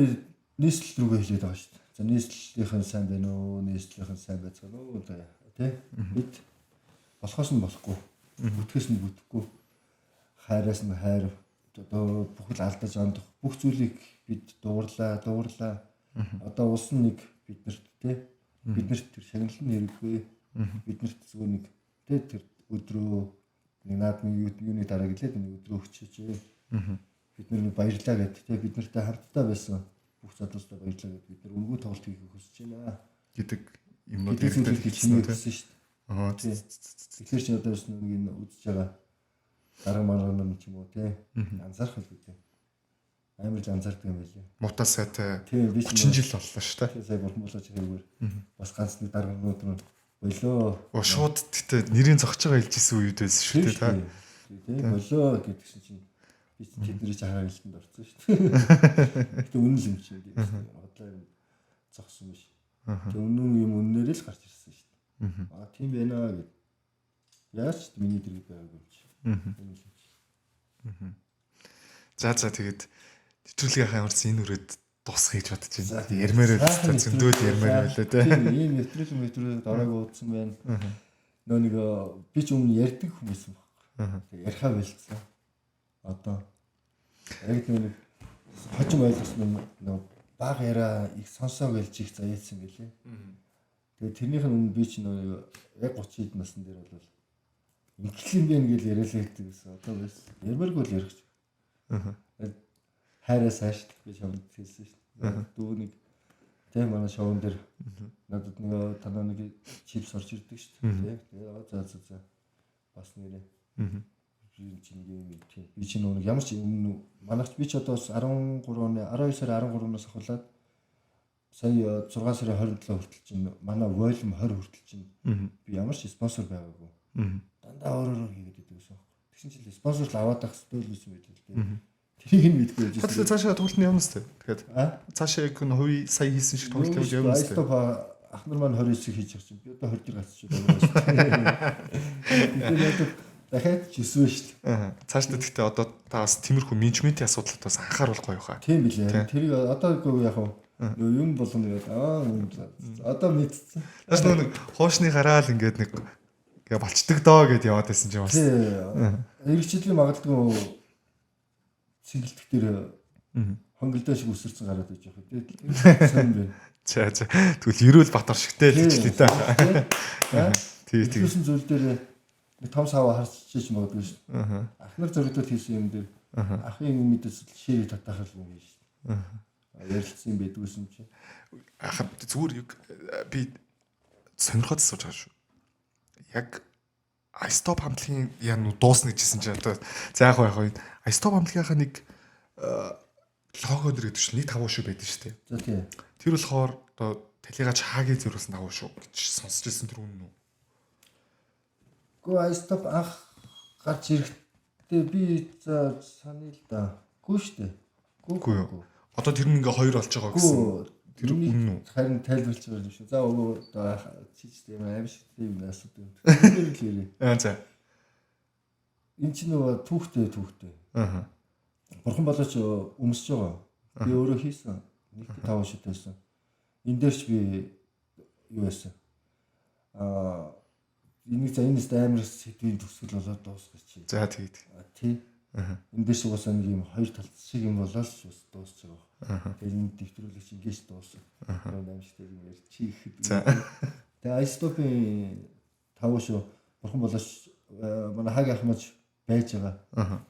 Speaker 2: нийслэл рүүгээ хэлээд байгаа шүү дээ. За нийслэлийнхэн сайн байна уу? Нийслэлийнхэн сайн байцгаана уу? Тэ? Бид болохоос нь болохгүй. Бүтгэс нь бүтэхгүй. Хайраас нь хайр. Одоо бүхэл алдаж ондох бүх зүйлийг бид дуурлаа. Одоо улс нь нэг биднэрт тэ? Биднэрт тэр шагналын хэрэггүй. Биднэрт зүгээр нэг тэ тэр өдрөө нэг наадмын юуны дараа гэлээд нэг өдрөө өчөөж. Бид нар баярлаа гэдэг те бид нартай хамтдаа байсан бүх залуустай баярлаа гэдэг бид нар өнгөө тоглолт хийх хүсэж байна
Speaker 1: гэдэг юмнууд
Speaker 2: ярьдаг хэлсэн шүү дээ.
Speaker 1: Аа
Speaker 2: тэгэхээр чи одоо нэг энэ үзэж байгаа дарга маргаан ч юм уу те анзаарах л үү. Амар л анзаардаг юм байлээ.
Speaker 1: Мутаа сайтай
Speaker 2: тийм би
Speaker 1: 30 жил боллоо шүү дээ.
Speaker 2: Сая бурхан болооч хэрэгээр бас ганц нэг дарганууд руу болоо.
Speaker 1: Шууд тэгтээ нэрийн зогч байгаа хэлжсэн үед байсан шүү дээ та.
Speaker 2: Тийм болоо гэдгсэн чинь би тэдний чахаа хэлтэнд орсон шүү дээ. Гэтэ үнэн юм чинь тийм. Одоо юм зогсон биш. Тэг үнэн юм үннээр л гарч ирсэн шүү дээ. Аа тийм байна гэд. Яаж ч миний дэрэг байгааг юм чи.
Speaker 1: За тэгээд нэвтрүүлгийн хамарсан энэ үрээд дуусгах гэж бодож байна. Ярмаар байл зөндөөд ярмаар байлаа те.
Speaker 2: Тийм ийм нэвтрүүлэг дарааг уудсан байна. Нөө нэг би ч өмнө ярьдаг хүмүүс юм байна. Ярихаа байлцсан. Одоо яг нэг хожим ойлгосон нэг баг яриа их сонсоо гэлж их заяатсан гэлээ. Тэгээ тэрнийх нь өмнө би ч нэг яг 30 хэд насн дээр бол инглим бэ гэж яриалаа гэдэг гэсэн. Одоо бас ярмааргүй л ярих. Хайраас хааштай би шавд хэлсэн шүү дээ. Дүү нэг тийм манай шоун дээр надад нэг танаа нэг чипс орж ирдэг шүү дээ. Тэгээ за бас нэрээ. Би чинь нэг ямар ч өмнө манайч би ч одоо 12 сарын 13-наас ахуулаад сая 6 сарын 27 хүртэл чинь манай волюм 20 хүртэл чинь би ямар ч спонсор байгаагүй. Дандаа өөрөөр хийгээд идэв гэсэн. Тэгсэн чинь спонсор л аваад авах хэрэгтэй л юм байл л дээ. Тэрийг нь мэдгүй байж
Speaker 1: байна. Цаашаа тоглолт нь явна сте. Тэгэхээр цаашаа яг нь хувь сая хийсэн шиг тоглолт явна сте.
Speaker 2: Ах нар маань 29-ийг хийж байгаа чинь би одоо 20 дээр гацчих байна. Дахиад ч өсвөө шүү дээ.
Speaker 1: Цаашдаа гэхдээ одоо та бас тиймэрхүү менежментийн асуудалд бас анхааруул гоё хаа.
Speaker 2: Тийм билээ. Тэрийг одоо яг юм болгоно гэдэг. Одоо мэдсэн.
Speaker 1: Бас нэг хоошны гараал ингээд нэг болчдөг доо гэд яваад байсан чинь бас.
Speaker 2: Эргэжлийн магадгүй цэглэлт дээр хонголдоо шиг өсөрсөн гараад иж явах тийм сайн байна.
Speaker 1: За тэгвэл Ерөөл Батар шигтэй л хэлээ та. Тий.
Speaker 2: Тэгсэн зүйл дээр нэг том сав харчиж магадгүй шүү дээ. Ахнар зоригдоод хийсэн юм дээр ахын мэдээс ширээ татах юм биш шүү дээ. Ярилцсан байдгүйсэн чи.
Speaker 1: Ахад зүгээр би сонирхоод сууж байгаа шүү. Яг Ice-Stop хамтлагийн яа дуусна гэжсэн чинь одоо за яг энэ Ice-Stop хамтлагийнхаа нэг лого нэр гэдэг чинь нэг тавуу шүү байдаг шүү дээ.
Speaker 2: За тийм.
Speaker 1: Тэр болохоор одоо талига чаагийн зэрүүлсэн тавуу шүү гэж сонсч ирсэн тэр үнэн үү?
Speaker 2: Гэхдээ Ice-Stop анх гарч ирэхдээ би за саний л да. Гүү шүү дээ.
Speaker 1: Гүү юу? Одоо тэр нь ингээ хоёр болж байгаа гэсэн. Тэр үнэн үү?
Speaker 2: Харин тайлбарлаж байгаа юм шүү. За одоо чичтэй юм аим шиг юм асуудаг юм. Тэр л ярив.
Speaker 1: За.
Speaker 2: Энд чинь нөгөө түүхтэй. Бурхан болооч өмсөж байгаа. Би өөрөө хийсэн. Нэг 5 шит байсан. Энд дээр ч би юу байсан. Энэ амар сэдвийн төгсгөл болоод дуусгаж чи.
Speaker 1: За тэгээд.
Speaker 2: Тий. Энд дээр ч уусаа нэг юм хоёр талт шиг юм болоод бас дуусч байгаа. Тэгээд энэ дэвтрүүлэг чи ингэж дууссан. Амар шиг юм ярьж чи ихэд. Тэгээд Ice-Stop-ийн тавуу шүү. Бурхан болооч манай хааг ахмаж байж байгаа.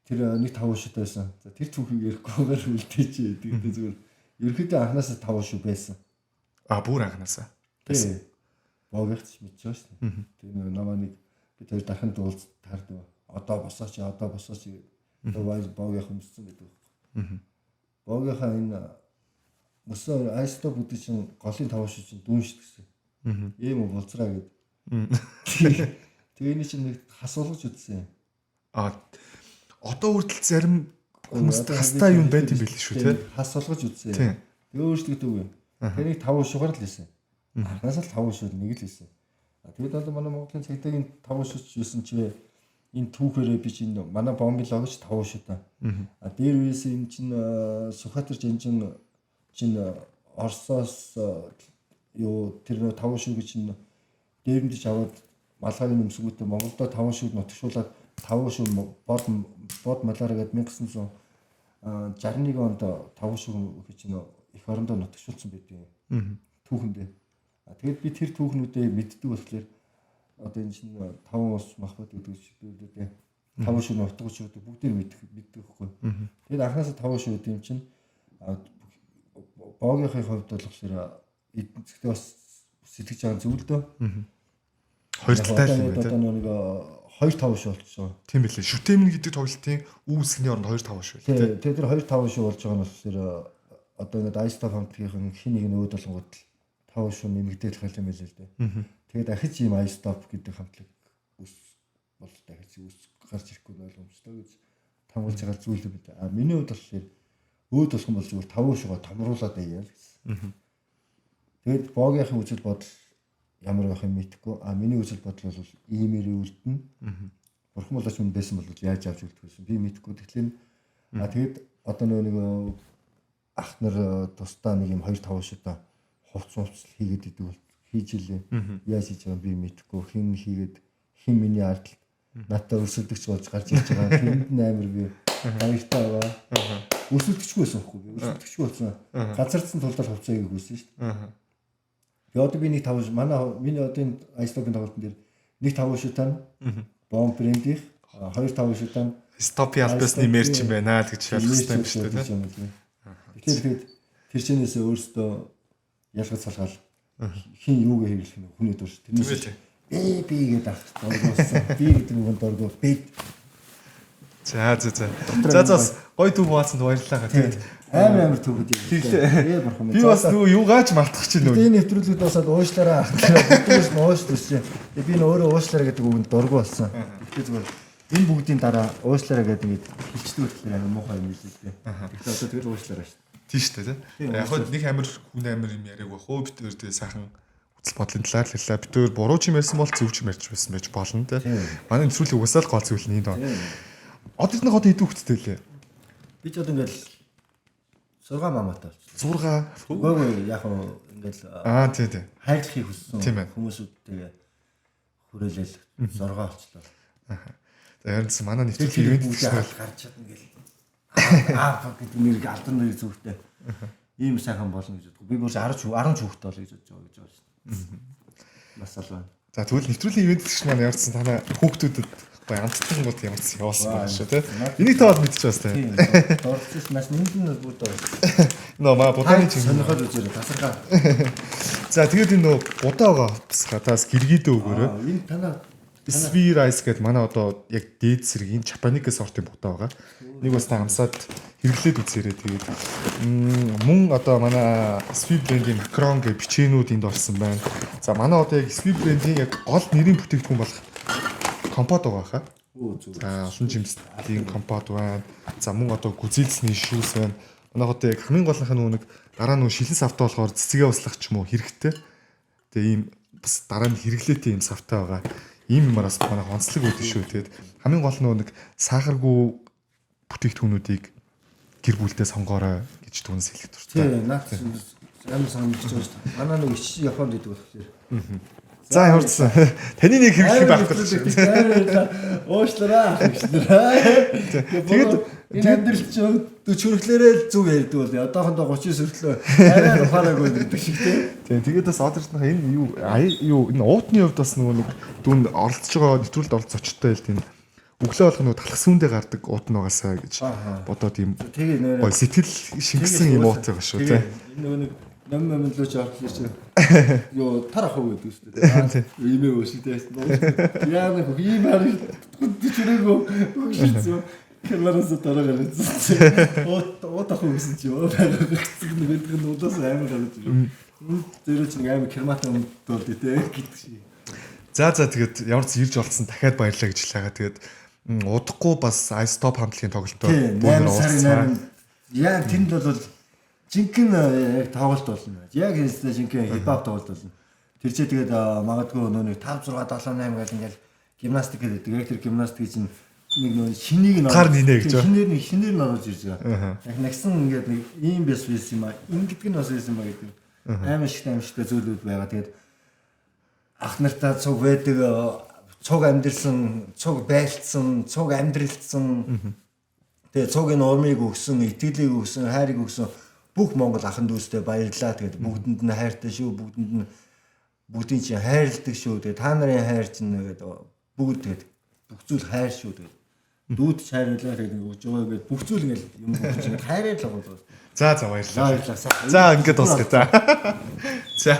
Speaker 2: Тэр нэг тавуу шит байсан. За тэр түүхийг ярихгүй байгаа үлдээч. Тэгээд зүгээр ерөөхдөө анханасаа тавуу шүү байсан.
Speaker 1: Бүр анханасаа.
Speaker 2: Тийм. Богогч мэдчихсэн шүү дээ. Тэр намаа нэг бид хоёр дахин дуулж таардаг. Одоо босооч. Тэгээд богох өмссөн гэдэг. Богийнхаа энэ мөсөө Ice-Stop гэдэг чинь голын тавуу шүү чинь дүүн шүү гэсэн. Ийм үү болцраа гэд. Тэгээ энэ чинь нэг хасуулгаж үтсэн.
Speaker 1: Одоо хүртэл зарим хүмүүст хастай юм байт юм байл шүү те.
Speaker 2: Хасуулгаж үтсэн. Тэгээ өөрчлөгдөв. Тэр нэг тавуу шугар л байсан. Анханасаа л тавуу шүү нэг л байсан. Тэгээд одоо манай Монголын цагдаагийн 5 шүч юусэн чи энэ түүхээрээ би чинь манай бомбын логоч 5 шүү та. Дээр үеэс энэ чинь Сүхбаатар жанжин чинь Оросоос юу тэр 5 шүү гэж чинь дээрэмдэж аваад малгайг нэмсгүүтээ Монголдо 5 шүүд нутгшуулаад 5 шүү бод малаараа гээд 1961 онд 5 шүү гэж чинь их орондоо нутгшуулсан байдаг. Түүхэндээ. Тэгээд би тэр түүхнүүдээ мэддэг болохоор одоо энэ чинь 5 ус махбат гэдэг чиглэлүүдээ 5 шүү нутгууд шүү бүгдийг мэддэг байхгүй. Тэгээд анхнаасаа 5 шүү юм чинь боогийнхын хувьд бол болохоор эдийн засгт бас сэтгэж байгаа зүйл дөө.
Speaker 1: Хоёр талтай л юм
Speaker 2: одоо нэг 2-5 шүү болчихсон.
Speaker 1: Тийм билээ. Шүтэмэн гэдэг тоглолтын үүсгэний оронд 2-5 шүү
Speaker 2: л. Тэгээд тэр 2-5 шүү болж байгаа нь болохоор одоо ингээд Айстов хамтгийн хин нэг нөөд болгоод 5 шүү нэмэгдээд байгаа юм байл л дээ. Тэгээд ахиж ийм Айстов гэдэг хамтлаг ус бол дахиж ус гарч ирэхгүй нь ойлгомжтой гэж тамгуулж байгаа зүйл юм байна. Миний хувьд болохоор өөд болох юм бол зүгээр 5 шугаа томруулаад байя л гэсэн. Тэгээд боогийнхын үзэл бодол ямар байх юм мэдэхгүй. Миний үзэл бодол бол иймэр үлдэнэ. Бурхан болооч юм байсан бол яаж авч үлдэх вэ? Би мэдэхгүй. Тэгээд одоо нэг ах нар тусдаа нэг юм 2-5 шудаа хувцс хийгээд идэв бол хийж илээ. Яаж хийж байгааг би мэдэхгүй. Хин хийгээд хин миний ард надад өсөлдөгч болж гарч ирж байгаа. Тэнд амар би баяртай байгаа. Өсөлдөгчгүй байсан байхгүй. Өсөлдөгчгүй болсон. Газардсан тулдал хувцас хийх байсан шүү дээ. Би одоо би нэг 5 манай миний одоо энэ Айстопын тоглолтын дээр нэг 5 шутаа бомб брендих 2-5 шутаа
Speaker 1: Стоп ялбасны мерч юм байна гэж шалгах хэрэгтэй юм шүү дээ.
Speaker 2: Тэгэхээр тэр чинээс өөрөөсөө ялгаж салгаал хин юуг хэрэглэх нь хүний дурш. Тэрнээс би гэдэг ах дургуулсан. Би гэдэг нь дургуул. Би
Speaker 1: За гой төв баацанд баярлалаа. Тэгээд
Speaker 2: амар төвөд юм.
Speaker 1: Би бас нөгөө юугаач мартах чинь нөө.
Speaker 2: Энэ нэвтрүүлгүүд басаад уушлаараа бүгдээс нь уушлуулсан. Би нөө өөрөө уушлаараа гэдэг үгэнд дургу болсон. Тэгэхээр зүгээр энэ бүгдийн дараа уушлаараа гэдэг ингэж хилчдэг болохоор амар муухай юм л дээ. Тэгэхээр одоо тэгэл уушлаараа шүү.
Speaker 1: Тийм шүү дээ. Яг хөө нэг амир хүн амир юм яриаг байх уу бид өөр тэгээ сайхан үзэл бодлын талаар хэллээ. Бид өөр буруу ч юм ярьсан бол зөв ч юм ярьж байсан байж болно те. Манай нэвтрүүлэг угсаал гол зүйл нь энэ доо. Одоо нэг хот хэдэн хүүхэдтэй лээ.
Speaker 2: Би ч одоо ингээл 6 мамаатай болчихсон.
Speaker 1: 6.
Speaker 2: Үгүй яг нь ингээл
Speaker 1: тий.
Speaker 2: хайрлахыг хүссэн хүмүүсүүдтэйгээ хүрээлэл 6 болчихлоо.
Speaker 1: Харин манай нэвтрүүлгийн ивент
Speaker 2: гарч чадна ингээл гэдэг нэр алдар нэр зүгтээ. Ийм сайхан болно гэж боддог. Би бүр 10 хүүхэдтэй болъё гэж бодож байгаа шүү. Бас аль байна.
Speaker 1: За тэгвэл нэвтрүүлгийн ивент гэх маань явуулсан танаа хүүхдүүдэд амттан гол ямарч явуулсан байна шүү тий. Энийг та бол мэдчихэж байна тий.
Speaker 2: Дорцос маш нэмэн бүр дор.
Speaker 1: Нөө маа буданы чинь
Speaker 2: сонирхол үзээрэй тасархаа.
Speaker 1: За тэгээд энэ нөө будаагаа гадаас гэргийдээ өгөөрэй.
Speaker 2: Энэ танаа
Speaker 1: Sphere Ice гэдэг манай одоо яг дээд зэргийн Japanese сортын будаа байгаа. Нэг бас та хамсаад хэрэглээд үзээрэй. Тэгээд мөн одоо манай Sphere brand-ийн Macron гэх бичээнүүд энд орсон байна. За манай одоо яг Sphere brand-ийн яг гол нэрийн бүтээгдэхүүн болох компот байгаа хаа. За олон жимсийн компот байна. За мөн одоо гүзэлсний шүүс байна. Манай одоо яг хамгийн гол нь нэг дараа нь шилэн савтай болохоор цэцгээ услах ч юм уу хэрэгтэй. Тэгээ ийм бас дараа нь хэрэглээтэй ийм савтай байгаа. Ийм юмараас манай онцлог үүдэн шүү. Тэгээд хамгийн гол нь нэг сахаргүй бүтээгдэхүүнүүдийг гэр бүлдээ сонгоорой гэж түнс хэлэх дуртай.
Speaker 2: Тийм наад амар сайн мэдчихэж байгаа шүү дээ. Манай нэг ичи Японд идэг болохоор.
Speaker 1: За ямарчсан. Таны нэг хэрэглэх байхгүй.
Speaker 2: Уушлараа. Тэгээд энэ амьдрал чинь чөрхлөөрөө зүг ярьдаг бол одоохондоо 39 хүртлөө арай ухаараагүй гэдэг шиг тийм.
Speaker 1: Тэгээд бас одорчноо энэ юу энэ уутны хувьд бас нөгөө нэг дүнд оролцож байгаа нэвтрүүлэлд оролцож очтой л тийм өглөө болох нөгөө талх сүүндээ гардаг уут нь байгаасаа гэж бодоод ийм гоё сэтгэл шингэсэн юм уут байгаа шүү тийм.
Speaker 2: Нөгөө нэг ном лөө ч орох гэж ёо тарах уу гэдэг шүү дээ. Имээ өшөлтөөс. Яа нэг ийм харин чирээгүй өгшөлтөө. Камераас дараа гараад. Оотах уу гэсэн чи ёо хэцэг нэг гэдэг нь удаас амар гараад ирээ. Зэрэг чинь амар кермат юм болд дээ гэдэг шиг.
Speaker 1: За тэгээд ямар ч ирж олцсон дахиад баярлалаа гэж хэлээгаа. Тэгээд удахгүй бас Ice Top хамтлагийн тоглолтоор
Speaker 2: бүгд уулзсан. Яа тэнд бол жинхэнэ яг тоглолт болно. Яг хэлсэн жинхэнэ хипхоп тоглолт болно. Тэр чинь тэгээд магадгүй нөө 5 6 7 8 гал ингээл гимнастик гэдэг. Тэгээд тэр гимнастик чинь нэг нөө шинийг нь
Speaker 1: Гар нинэ гэж.
Speaker 2: шинээр нь оруулж ирж байгаа. Яг нагсан ингээд нэг ийм бяс юм аа. Ингэдэг нь бас байсан ба гэдэг. Аимшигтай зүйлүүд байгаа. Тэгээд ах нартаа цуг байдаг, цуг амьдрсан, цуг байлцсан, цуг амьдралцсан. Тэгээд цугийн урмыг өгсөн, итгэлийг өгсөн, хайрыг өгсөн бүх Монгол ахын дүүстэй баярлалаа. Тэгээд бүгдэнд нь хайртай шүү, бүгдийн чинь хайрладаг шүү. Тэгээд та нарын хайр чинь тэгээд бүгд тэгээд бүх зүйл хайр шүү. Тэгээд дүүд ч хайрлаа тэгээд өгж байгаа гэдэг бүх зүйл ингээл юм өгч хайраар л байгаа.
Speaker 1: За баярлалаа.
Speaker 2: Баярлалаа.
Speaker 1: За ингээд дуусгая. За.